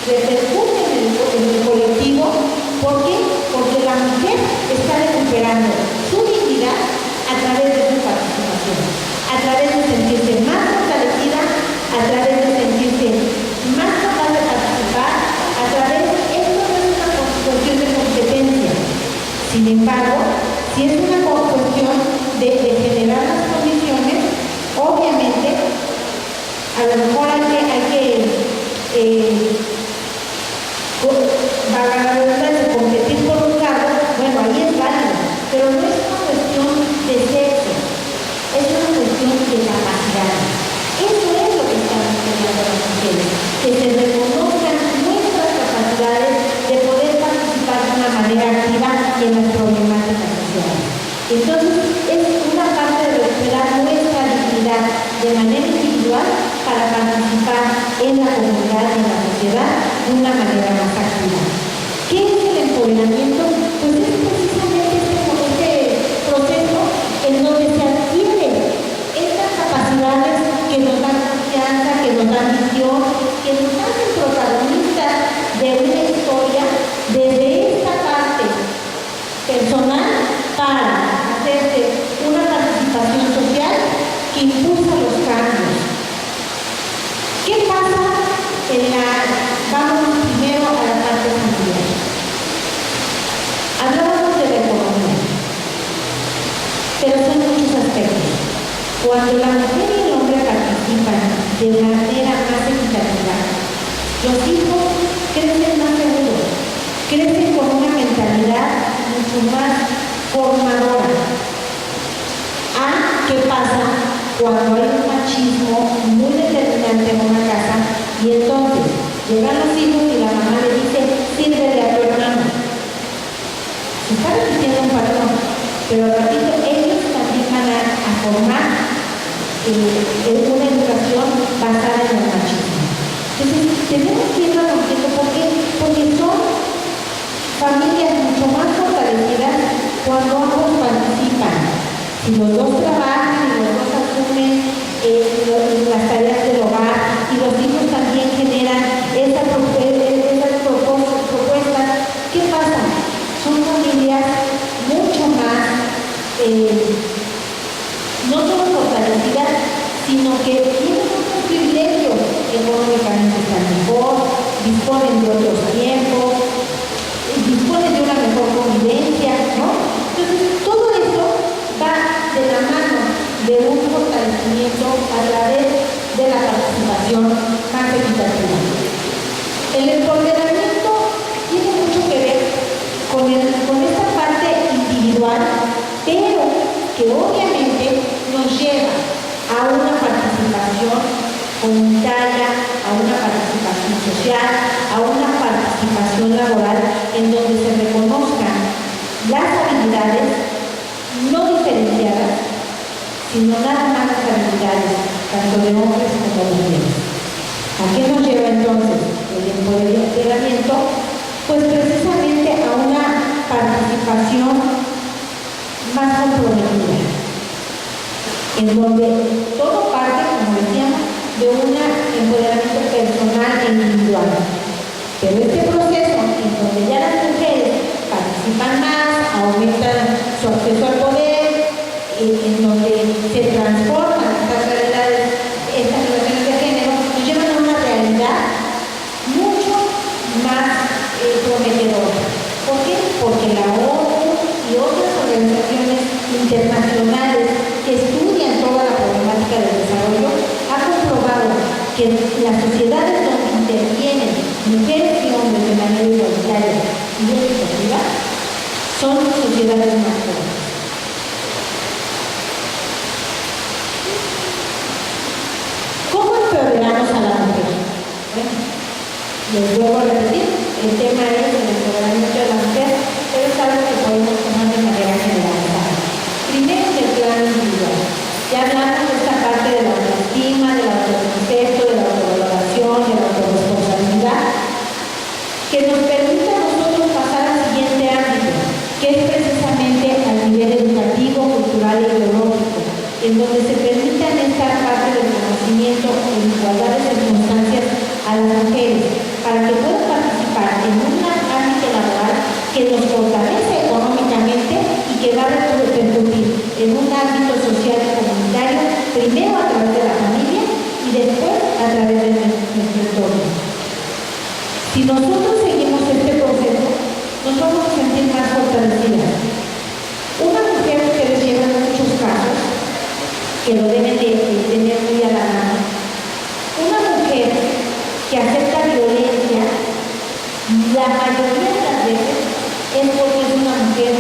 repercute en el colectivo. ¿Por qué? Porque la mujer está recuperando su dignidad a través de su participación, a través de sentirse más fortalecida, a través de sentirse más capaz de participar, a través de esto no es una cuestión de competencia. Sin embargo, si es una cuestión de generar las condiciones, obviamente, a lo mejor hay que competir por un cargo, bueno, ahí es válido, pero no es una cuestión de sexo, es una cuestión de capacidad. Eso es lo que estamos pidiendo las mujeres, que se reconozcan nuestras capacidades de poder participar de una manera activa en las problemáticas sociales. Entonces, es una parte de recuperar nuestra dignidad de manera individual para participar en la comunidad, en la sociedad, de una manera más activa. ¿Qué es el empoderamiento? Pues es precisamente este proceso en donde se adquiere estas capacidades que nos dan confianza, que nos dan visión, que nos hacen protagonistas de una historia desde esta parte personal para hacerse una Cuando la mujer y el hombre participan de manera más equitativa, los hijos crecen más seguros, crecen con una mentalidad mucho más formadora. ¿Qué pasa cuando hay un machismo muy determinante en una casa y entonces llegan los hijos y la mamá le dice, sírvele a tu hermano? Se está repitiendo un patrón, pero al ratito ellos también van a formar una educación basada en el machismo. Entonces, tenemos que irlo rompiendo. ¿Por qué? Porque son familias mucho más fortalecidas cuando ambos participan. Si los dos trabajan y los dos asumen las tareas del hogar y los hijos también generan esas propuestas, ¿qué pasa? Son familias mucho más, no solo fortalecidas, sino que tienen otros privilegios, económicamente están mejor, disponen de otros tiempos, disponen de una mejor convivencia, ¿no? Entonces, todo eso va de la mano de un fortalecimiento a través de la participación más equitativa. El empoderamiento tiene mucho que ver con esta parte individual, pero que obviamente nos lleva a una participación comunitaria, a una participación social, a una participación laboral en donde se reconozcan las habilidades no diferenciadas, sino nada más las habilidades, tanto de hombres como de mujeres. ¿A qué nos lleva entonces el empoderamiento? Pues precisamente a una participación más comprometida, en donde todo parte, como decíamos, de un empoderamiento personal e individual. Pero este proceso, en donde ya las mujeres participan más, aumentan su acceso al poder, en donde se transforman estas realidades, estas relaciones de género, nos llevan a una realidad mucho más prometedora. ¿Por qué? Porque la ONU y otras organizaciones internacionales que estudian toda la problemática del desarrollo han comprobado que las sociedades donde intervienen mujeres y hombres de manera igualitaria y equitativa son sociedades más fuertes. ¿Cómo empoderamos a la mujer? Bueno, les vuelvo a repetir, el tema es el empoderamiento de la mujer, pero es algo que podemos tomar de manera generalizada. Primero, en el plano individual. Ya hablamos de esta parte de la autoestima, del autoconcepto, de la autovaloración, de la autorresponsabilidad, que nos permite a nosotros pasar al siguiente ámbito, que es precisamente al nivel educativo, cultural e ideológico, en donde se permitan esta parte del conocimiento en igualdad de circunstancias a las mujeres, para que puedan participar en un ámbito laboral que nos fortalece económicamente y que va a repercutir en un ámbito social y comunitario, primero a través de la familia y después a través de nuestro entorno. Si nosotros seguimos este proceso, nos vamos a sentir más fortalecidas. Una mujer, ustedes llevan muchos casos que lo deben de tener muy a la mano. Una mujer que acepta violencia, la mayoría de las veces es porque es una mujer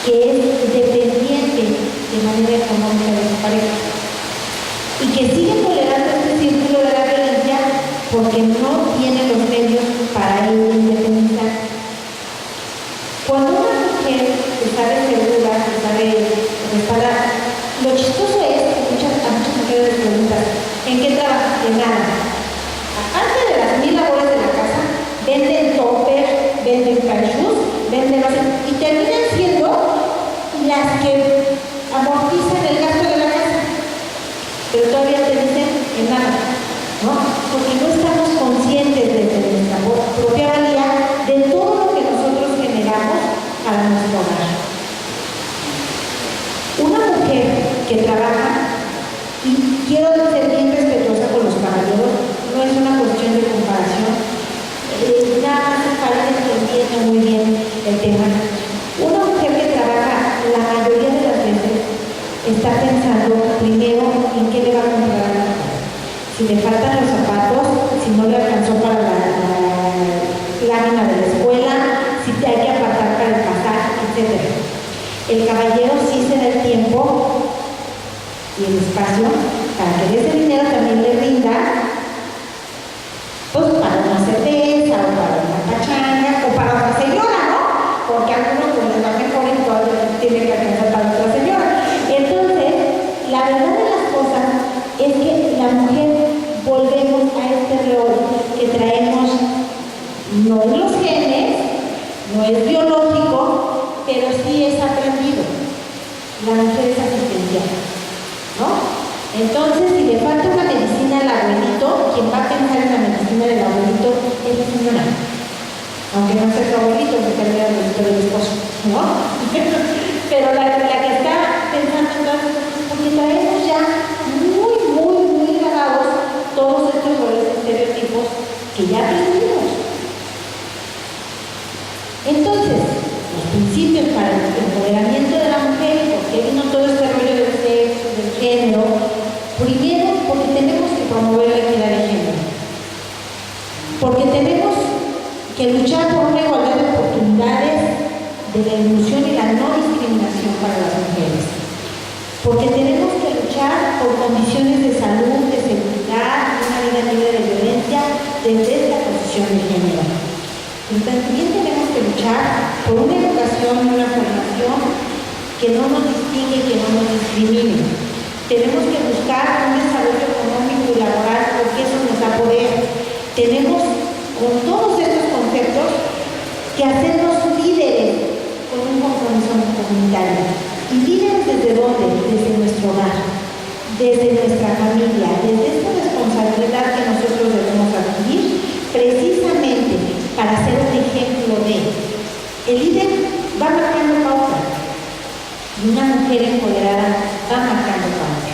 que es dependiente de manera económica de su pareja y que sigue tolerando este círculo de la violencia porque no tiene los medios para independizarse. Cuando una mujer se sabe segura, se sabe respaldar, lo chistoso es que a muchas mujeres les preguntan, ¿en qué trabajas? En nada. Aparte de las 1000 labores de la casa, venden topper, venden cachús, venden y terminan siendo las que amortizan el gasto de la casa. Pero todavía te dicen en nada, ¿no? Porque no estamos conscientes desde nuestra propia valía de todo lo que nosotros generamos para nuestro hogar. Una mujer que trabaja, y quiero ser bien respetuosa con los caballeros, no es una cuestión de comparación, nada más parece que entiende muy bien el tema. Una mujer que trabaja la mayoría de las veces está pensando primero si le faltan los zapatos, si no le alcanzó para la lámina de la escuela, si te hay que apartar para el pasaje, etc. El caballero sí se da el tiempo y el espacio para que ese dinero también le rinda, pues para una cerveza o para una pachanga o para una señora, ¿no? Porque a algunos pues les va mejor y todavía tiene que alcanzar para otra señora. Entonces, la verdad de las cosas es que la mujer volvemos a este rol que traemos, no en los genes, no es biológico, pero sí es aprendido. La mujer es asistencial, ¿no? Entonces, si le falta una medicina al abuelito, quien va a pensar en la medicina del abuelito es la señora. Aunque no sea su abuelito, porque es el abuelito del esposo, ¿no? Pero la que está pensando en todas estas cosas, porque traemos ya muy grabados todos estos roles estereotipos que ya aprendimos. Entonces, los principios para el empoderamiento de la mujer, ¿por qué vino todo este rollo del sexo, del género? Primero, porque tenemos que promover la equidad de género. Porque tenemos que luchar por una igualdad de oportunidades de la inclusión y la no discriminación para las mujeres. Porque tenemos que luchar por condiciones de salud, de seguridad, una vida libre de violencia desde esta posición de género. Y también tenemos que luchar por una educación y una formación que no nos distingue, que no nos discrimine. Tenemos que buscar un desarrollo económico y laboral porque eso nos da poder. Tenemos con todos estos conceptos que hacernos líderes con un compromiso comunitario. ¿Y líderes desde dónde? Desde nuestro hogar, desde nuestra familia, desde esta responsabilidad que nosotros debemos adquirir precisamente para ser un ejemplo de. El líder va marcando pauta y una mujer empoderada va marcando pauta.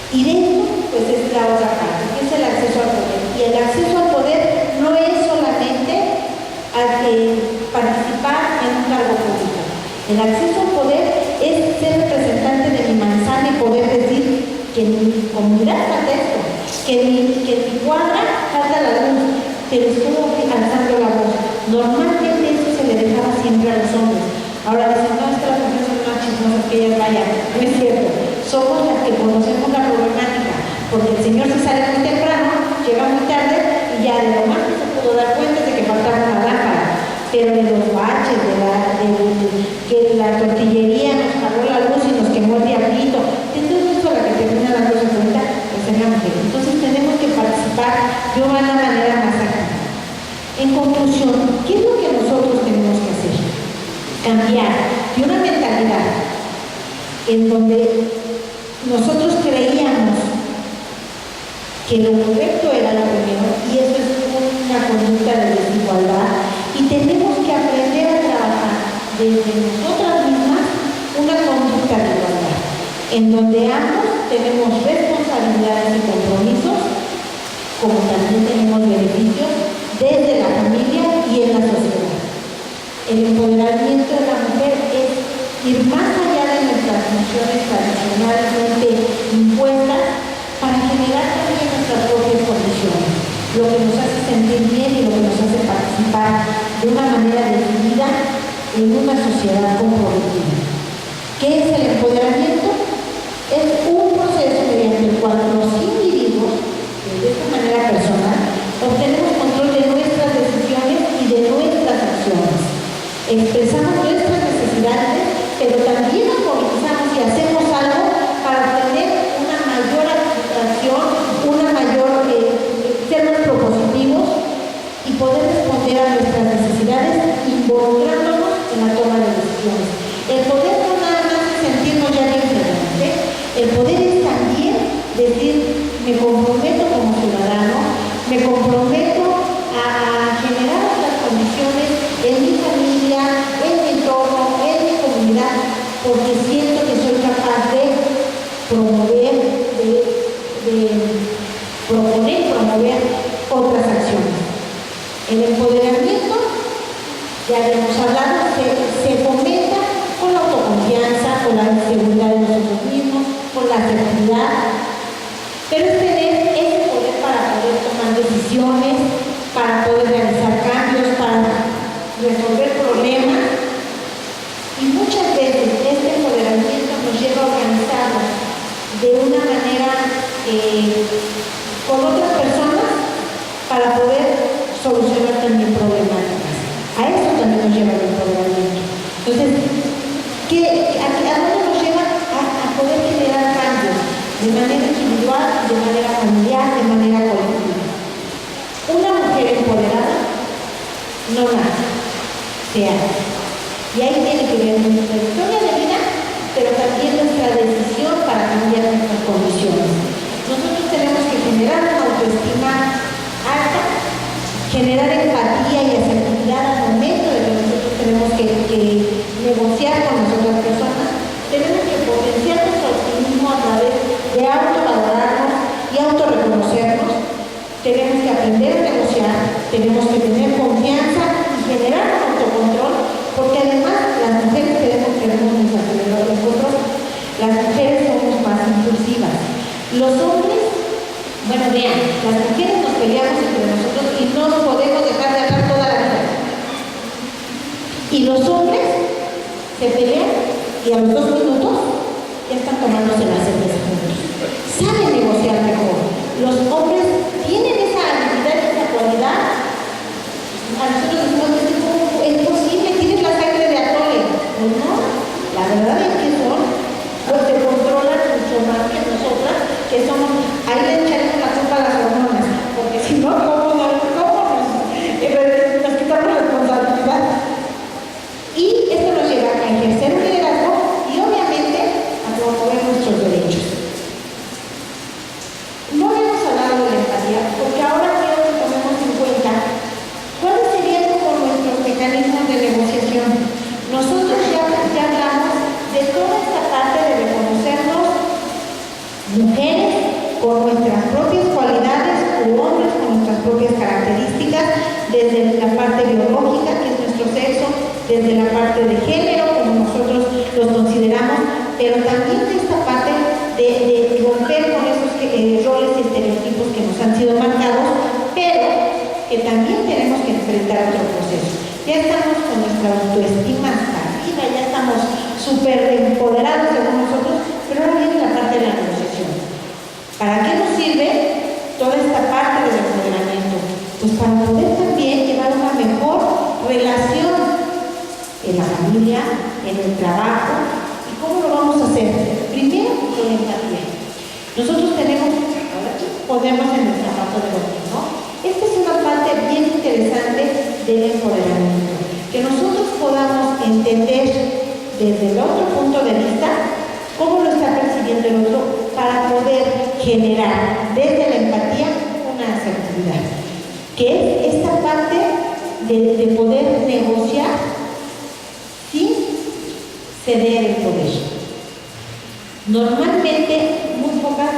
Y de esto, pues es la otra parte, que es el acceso al poder. Y el acceso al poder no es solamente participar en un cargo público. El acceso al poder es ser representante de mi manzana y poder decir que en mi comunidad falta esto, que en mi cuadra falta la luz, pero estoy alzando la voz. Normalmente eso se le dejaba siempre a los hombres. Ahora dicen, no, es que las mujeres son más chismosas que ellas vayan. No es cierto. Somos las que conocemos la problemática, porque el señor se sale muy temprano, llega muy tarde y ya de lo más que se pudo dar cuenta de que faltaba una lámpara. Pero de los baches, que la tortillería nos pagó la luz y nos quemó el diablito, entonces eso es la que termina dándose cuenta, pues es la mujer. Entonces tenemos que participar de una manera más activa. En conclusión, ¿qué es lo que nosotros tenemos que hacer? Cambiar de una mentalidad en donde nosotros creíamos que lo correcto era lo primero, y eso es una conducta de desigualdad, y tenemos que aprender a trabajar desde nosotras mismas una conducta de igualdad, en donde ambos tenemos responsabilidades y compromisos, como también tenemos beneficios desde la familia y en la sociedad. El empoderamiento de la mujer es ir más allá de nuestras funciones tradicionalmente impuestas para generar también nuestras propias condiciones, lo que nos hace sentir bien y lo que nos hace participar de una manera decidida en una sociedad comprometida. ¿Qué es el empoderamiento? Es un proceso mediante el cual los individuos, de esta manera personal, obtenemos control de nuestras decisiones y de nuestras acciones. Expresamos nuestras necesidades, pero también nos movilizamos y hacemos algo para obtener una mayor aceptación, ser más propositivos y poder responder a nuestras necesidades involucrándonos en la toma de decisiones. El poder no nada más es sentirnos ya bien frente. El poder es también decir, me comprometo como ciudadano, me comprometo a generar las condiciones en mi familia, en mi entorno, en mi comunidad, porque siento que soy capaz de promover, promover otras acciones. El empoderamiento, ya hemos hablado, se fomenta con la autoconfianza, con la seguridad de nosotros mismos, con la seguridad, pero es tener de manera individual, de manera familiar, de manera colectiva. Una mujer empoderada no nace, se hace. Y ahí tiene que ver nuestra historia de vida, pero también nuestra decisión para cambiar nuestras condiciones. Nosotros tenemos que generar una autoestima alta, generar empatía y asertividad al momento de que nosotros tenemos que negociar con las otras personas. Tenemos que potenciar nuestro optimismo a través de autovalorarnos y autorreconocernos. Tenemos que aprender a negociar, tenemos que tener confianza y generar un autocontrol, porque además las mujeres tenemos un acelerador de control. Las mujeres somos más impulsivas. Los hombres, bueno, vean, las mujeres nos peleamos entre nosotros y no nos podemos dejar de hablar toda la vida. Y los hombres se pelean y a los 2 minutos ya están tomándose la cerveza juntos. Saben negociar mejor. Los hombres tienen esa habilidad, esa cualidad. A nosotros decimos, es posible, tienes la sangre de atole. Pues no, la verdad es que pues se controlan mucho más que nosotras, que somos, ahí le echaremos la culpa a las hormonas, porque si no, ¿cómo nos quitamos responsabilidad? Y esto nos lleva a ejercer un liderazgo y obviamente a promover nuestros derechos. No hemos hablado de la empatía, porque ahora quiero que tomemos en cuenta cuáles serían como nuestros mecanismos de negociación. Nosotros ya hablamos de toda esta parte de reconocernos mujeres con nuestras propias cualidades u hombres con nuestras propias características, desde la parte biológica, que es nuestro sexo, desde la parte de género, como nosotros los consideramos, pero también de esta parte de romper con esos roles y estereotipos que nos han sido marcados, pero que también tenemos que enfrentar otro proceso. Ya estamos con nuestra autoestima hasta arriba, ya estamos súper empoderados según nosotros, pero ahora viene la parte de la negociación. ¿Para qué nos sirve toda esta parte del empoderamiento? Pues para poder también llevar una mejor relación en la familia, en el trabajo. ¿Y cómo lo vamos a hacer? Primero, con empatía. Nosotros tenemos, ahora aquí podemos en el zapato de otro, ¿no? Esta es una parte bien interesante del empoderamiento. Que nosotros podamos entender desde el otro punto de vista cómo lo está percibiendo el otro para poder generar desde la empatía una asertividad, que es esta parte de poder negociar sin ceder el poder. Normalmente, muy pocas,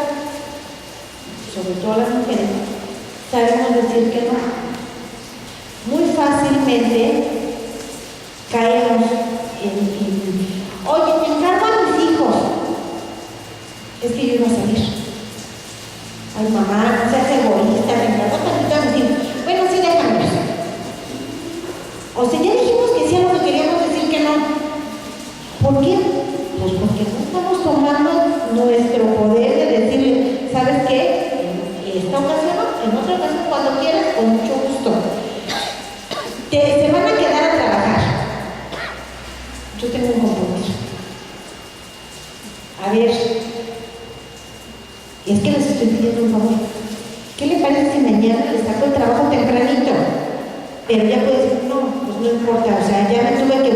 sobre todo las mujeres, sabemos decir que no. Muy fácilmente caemos oye, me encargo a mis hijos. Es que yo iba a salir. Ay, mamá, no seas egoísta, me encargo tantito a mis hijos. Bueno, sí, déjame. O sea, ya dijimos que sí a lo que queríamos decir que no. ¿Por qué? Pues porque no estamos tomando nuestro poder de decirle, ¿sabes qué? En esta ocasión, en otra ocasión, cuando quieras, con mucho gusto. Se van a quedar a trabajar. Yo tengo un compromiso. A ver, es que les estoy pidiendo un favor. ¿Qué le parece si mañana les saco el trabajo tempranito? Pero ya puedes decir, no, pues no importa, o sea, ya me tuve que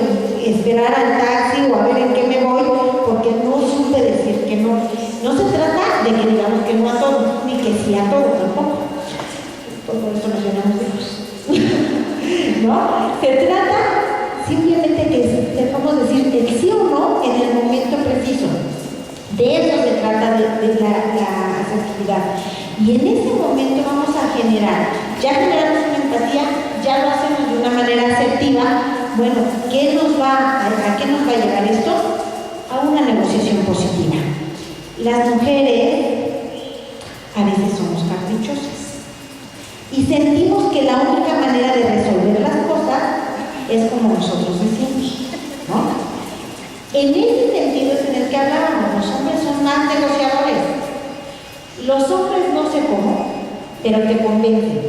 esperar al taxi o a ver en qué me voy, porque no supe decir que no. No se trata de que digamos que no a todo, ni que sí a todo tampoco. Por eso nos llenamos de luz. ¿No? Se trata simplemente que sepamos decir el sí o no en el momento preciso. De eso se trata de la asertividad. Y en ese momento vamos a generar, ya generamos una empatía, ya lo hacemos de una manera asertiva. Bueno, ¿a qué nos va a llevar esto? A una negociación positiva. Las mujeres a veces somos caprichosas y sentimos que la única manera de resolver las cosas es como nosotros decimos, ¿no? En ese sentido es en el que hablábamos, los hombres son más negociadores. Los hombres no sé cómo, pero te convencen.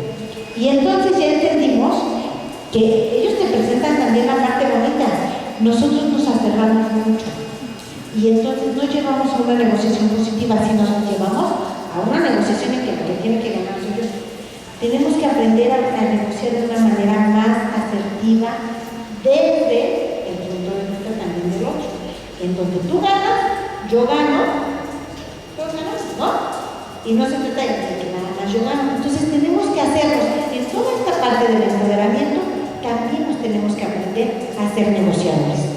Y entonces ya entendimos que ellos te presentan también la parte bonita. Nosotros nos aferramos mucho. Y entonces no llevamos a una negociación positiva, sino llevamos a una negociación en que lo que tiene que ganar soy yo. Tenemos que aprender a negociar de una manera más asertiva desde el punto de vista también del otro. En donde tú ganas, yo gano, todos ganamos, ¿no? Y no se trata de que nada más yo gano. Entonces tenemos que hacernos, en toda esta parte del empoderamiento, también nos tenemos que aprender a ser negociadores.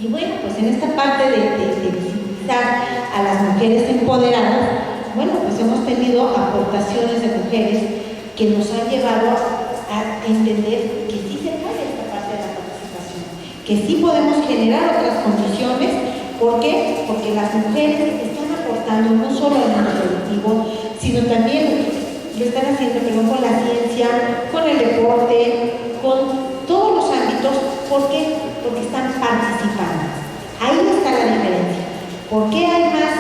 Y bueno, pues en esta parte de visibilizar a las mujeres empoderadas, bueno, pues hemos tenido aportaciones de mujeres que nos han llevado a entender que sí se puede esta parte de la participación, que sí podemos generar otras condiciones. ¿Por qué? Porque las mujeres están aportando no solo al mundo productivo, sino también lo están haciendo, perdón, con la ciencia, con el deporte, con todos los ámbitos. ¿Por qué? Porque están participando. Ahí está la diferencia. ¿Por qué hay más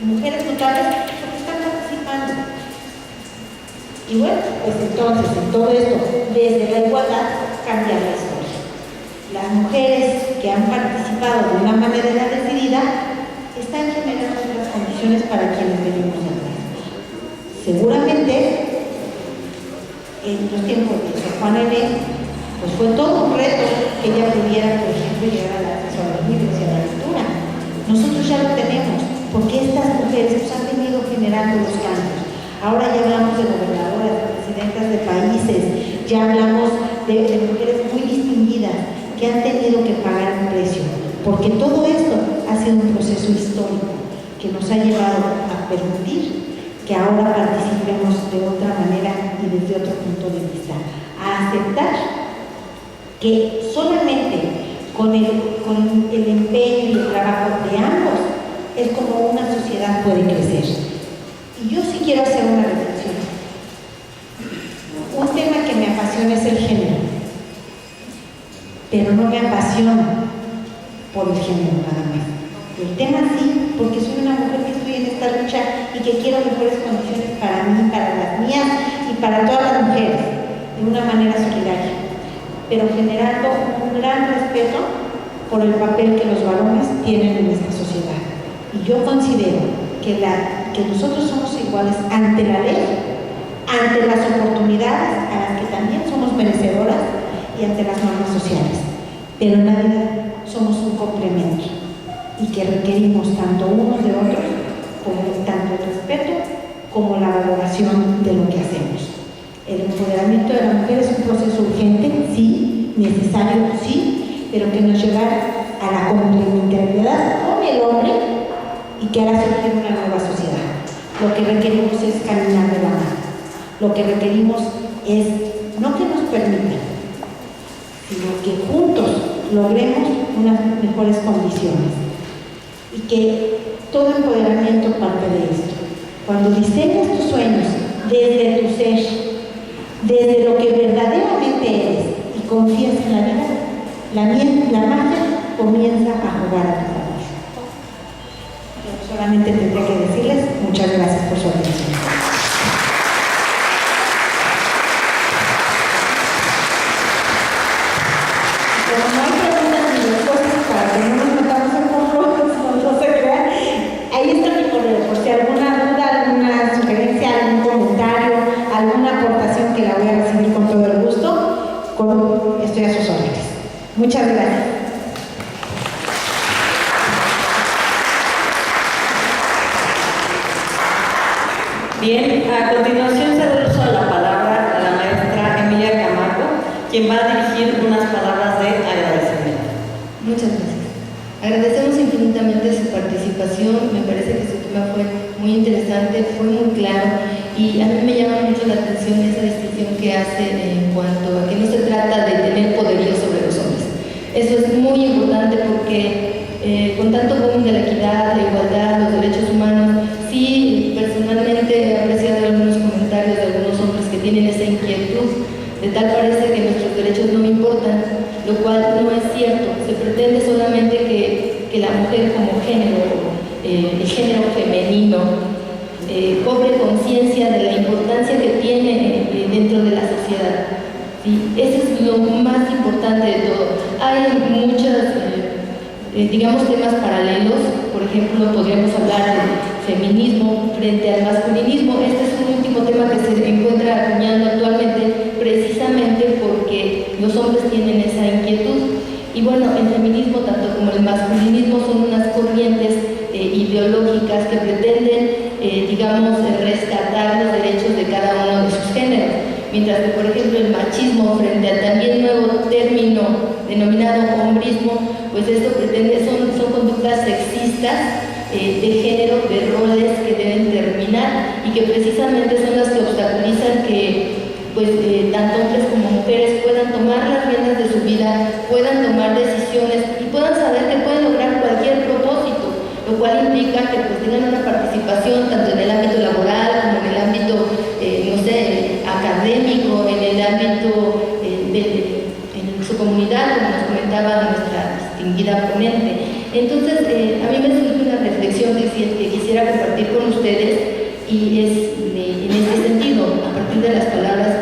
mujeres notables? Porque están participando. Y bueno, pues entonces, en todo esto, desde la igualdad, cambia la historia. Las mujeres que han participado de una manera decidida están generando otras condiciones para quienes venimos atrás. Seguramente, en los tiempos de Juana Inés, pues fue todo un reto que ella pudiera, por ejemplo, llegar al acceso a los libros y a la lectura. Nosotros ya lo tenemos, porque estas mujeres pues, han venido generando los cambios. Ahora ya hablamos de gobernadoras, de presidentas de países, ya hablamos de mujeres muy distinguidas que han tenido que pagar un precio, porque todo esto ha sido un proceso histórico que nos ha llevado a permitir que ahora participemos de otra manera y desde otro punto de vista, a aceptar que solamente con el empeño y el trabajo de ambos es como una sociedad puede crecer. Y yo sí quiero hacer una reflexión. Un tema que me apasiona es el género, pero no me apasiona por el género nada más. El tema sí, porque soy una mujer que estoy en esta lucha y que quiero mejores condiciones para mí, para las mías y para todas las mujeres, de una manera solidaria, pero generando un gran respeto por el papel que los varones tienen en esta sociedad. Y yo considero que nosotros somos iguales ante la ley, ante las oportunidades a las que también somos merecedoras y ante las normas sociales. Pero en la vida somos un complemento y que requerimos tanto unos de otros, como tanto el respeto como la valoración de lo que hacemos. El empoderamiento de la mujer es un proceso urgente, sí, necesario, sí, pero que nos llevará a la complementariedad con el hombre y que hará surgir una nueva sociedad. Lo que requerimos es caminar de la mano. Lo que requerimos es no que nos permitan, sino que juntos logremos unas mejores condiciones y que todo empoderamiento parte de esto. Cuando diseñas tus sueños desde tu ser, desde lo que verdaderamente eres y confías en la vida, la magia comienza a jugar a tu favor. Yo solamente tendré que decirles muchas gracias por su atención. Como no hay preguntas ni respuestas para que no nos metamos en compromisos, no se crean, ahí está mi correo, por si alguna duda, alguna sugerencia, algún comentario, alguna aportación que la voy a recibir con todo el gusto, estoy a sus órdenes. Muchas gracias. Bien, a continuación se da uso de la palabra a la maestra Emilia Camargo, quien va a dirigir unas palabras de agradecimiento. Muchas gracias. Agradecemos infinitamente su participación. Me parece que su tema fue muy interesante, fue muy claro y a mí me llama mucho la atención esa distinción que hace en cuanto a que no se trata de tener poderío sobre los hombres. Eso es muy importante porque con tanto boom de la equidad, la igualdad, los derechos humanos, sí, personalmente he apreciado algunos comentarios de algunos hombres que tienen esa inquietud, de tal parece que nuestros derechos no importan, lo cual no es cierto. Se pretende solamente que la mujer como género, el género femenino, cobre conciencia de la importancia que tiene dentro de la sociedad. ¿Sí? Eso es lo más importante de todo. Hay muchas digamos, temas paralelos. Por ejemplo, podríamos hablar del feminismo frente al masculinismo. Este es un último tema que se encuentra acuñando actualmente precisamente porque los hombres tienen esa inquietud. Y bueno, el feminismo, tanto como el masculinismo, son unas corrientes ideológicas que pretenden, digamos, rescatar los derechos de cada uno de sus géneros. Mientras que, por ejemplo, el machismo, frente al también nuevo término denominado hombrismo, pues esto pretende, son conductas sexistas de género, de roles que deben terminar y que precisamente son las que obstaculizan que pues tanto hombres como mujeres puedan tomar las riendas de su vida, puedan tomar decisiones y puedan saber que pueden lograr cualquier propósito, lo cual implica que pues tengan una participación tanto en el ámbito laboral como en el ámbito, no sé, académico, en el ámbito en su comunidad, como nos comentaba nuestra distinguida ponente. Entonces, a mí me surge una reflexión que quisiera compartir con ustedes y es en este sentido, a partir de las palabras,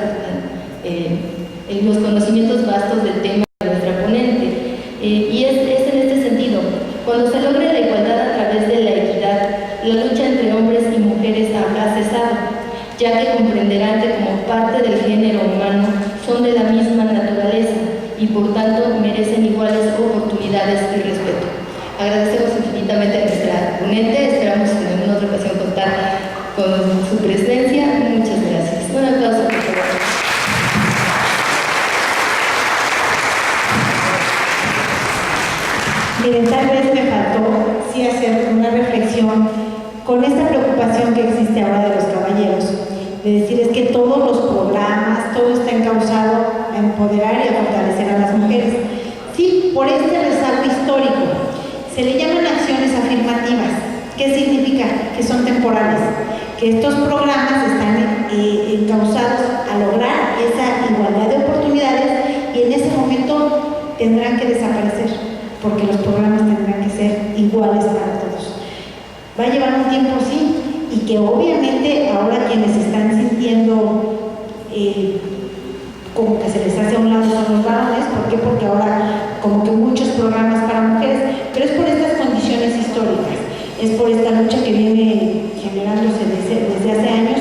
en los conocimientos vastos del tema de nuestra ponente. Y es en este sentido, cuando se logre la igualdad a través de la equidad, la lucha entre hombres y mujeres habrá cesado, ya que comprenderán que como parte del género humano son de la misma naturaleza y por tanto merecen iguales oportunidades y respeto. Agradecemos infinitamente a nuestra ponente, esperamos en alguna otra ocasión contar con su presencia. Muchas gracias. Un aplauso, por favor. Miren, tal vez me faltó sí hacer una reflexión con esta preocupación que existe ahora de los caballeros, de decir es que todos los programas, todo está encauzado a empoderar y a fortalecer a las mujeres. Sí, por este rezago histórico, se le llaman acciones afirmativas. ¿Qué significa? Que son temporales, que estos programas están encauzados a lograr esa igualdad de oportunidades y en ese momento tendrán que desaparecer, porque los programas tendrán que ser iguales para todos. Va a llevar un tiempo, sí, y que obviamente ahora quienes están sintiendo como que se les hace a un lado son los varones. ¿Por qué? Porque ahora como que muchos programas para mujeres, pero es por estas condiciones históricas, es por esta lucha que viene generándose desde hace años,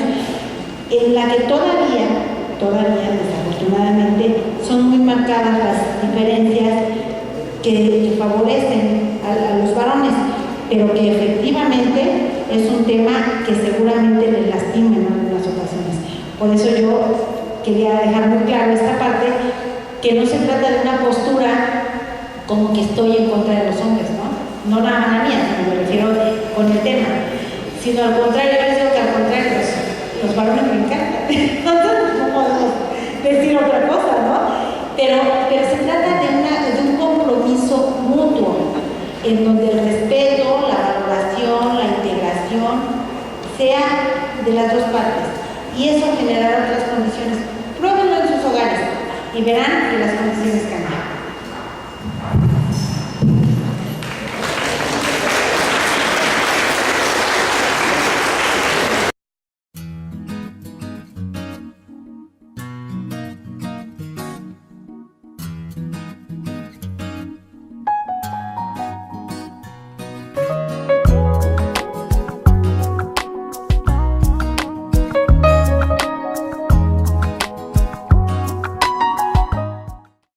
en la que todavía desafortunadamente son muy marcadas las diferencias que favorecen a los varones, pero que efectivamente es un tema que seguramente les lastima en algunas ocasiones. Por eso yo quería dejar muy claro esta parte, que no se trata de una postura como que estoy en contra de los hombres, no nada más la mía, sino me refiero con el tema, sino al contrario, yo les digo que al contrario, los varones me encantan, entonces no podemos decir otra cosa, ¿no? Pero se trata de un compromiso mutuo, en donde el respeto, la valoración, la integración sea de las dos partes, y eso generará otras condiciones. Pruébenlo en sus hogares y verán que las condiciones cambian.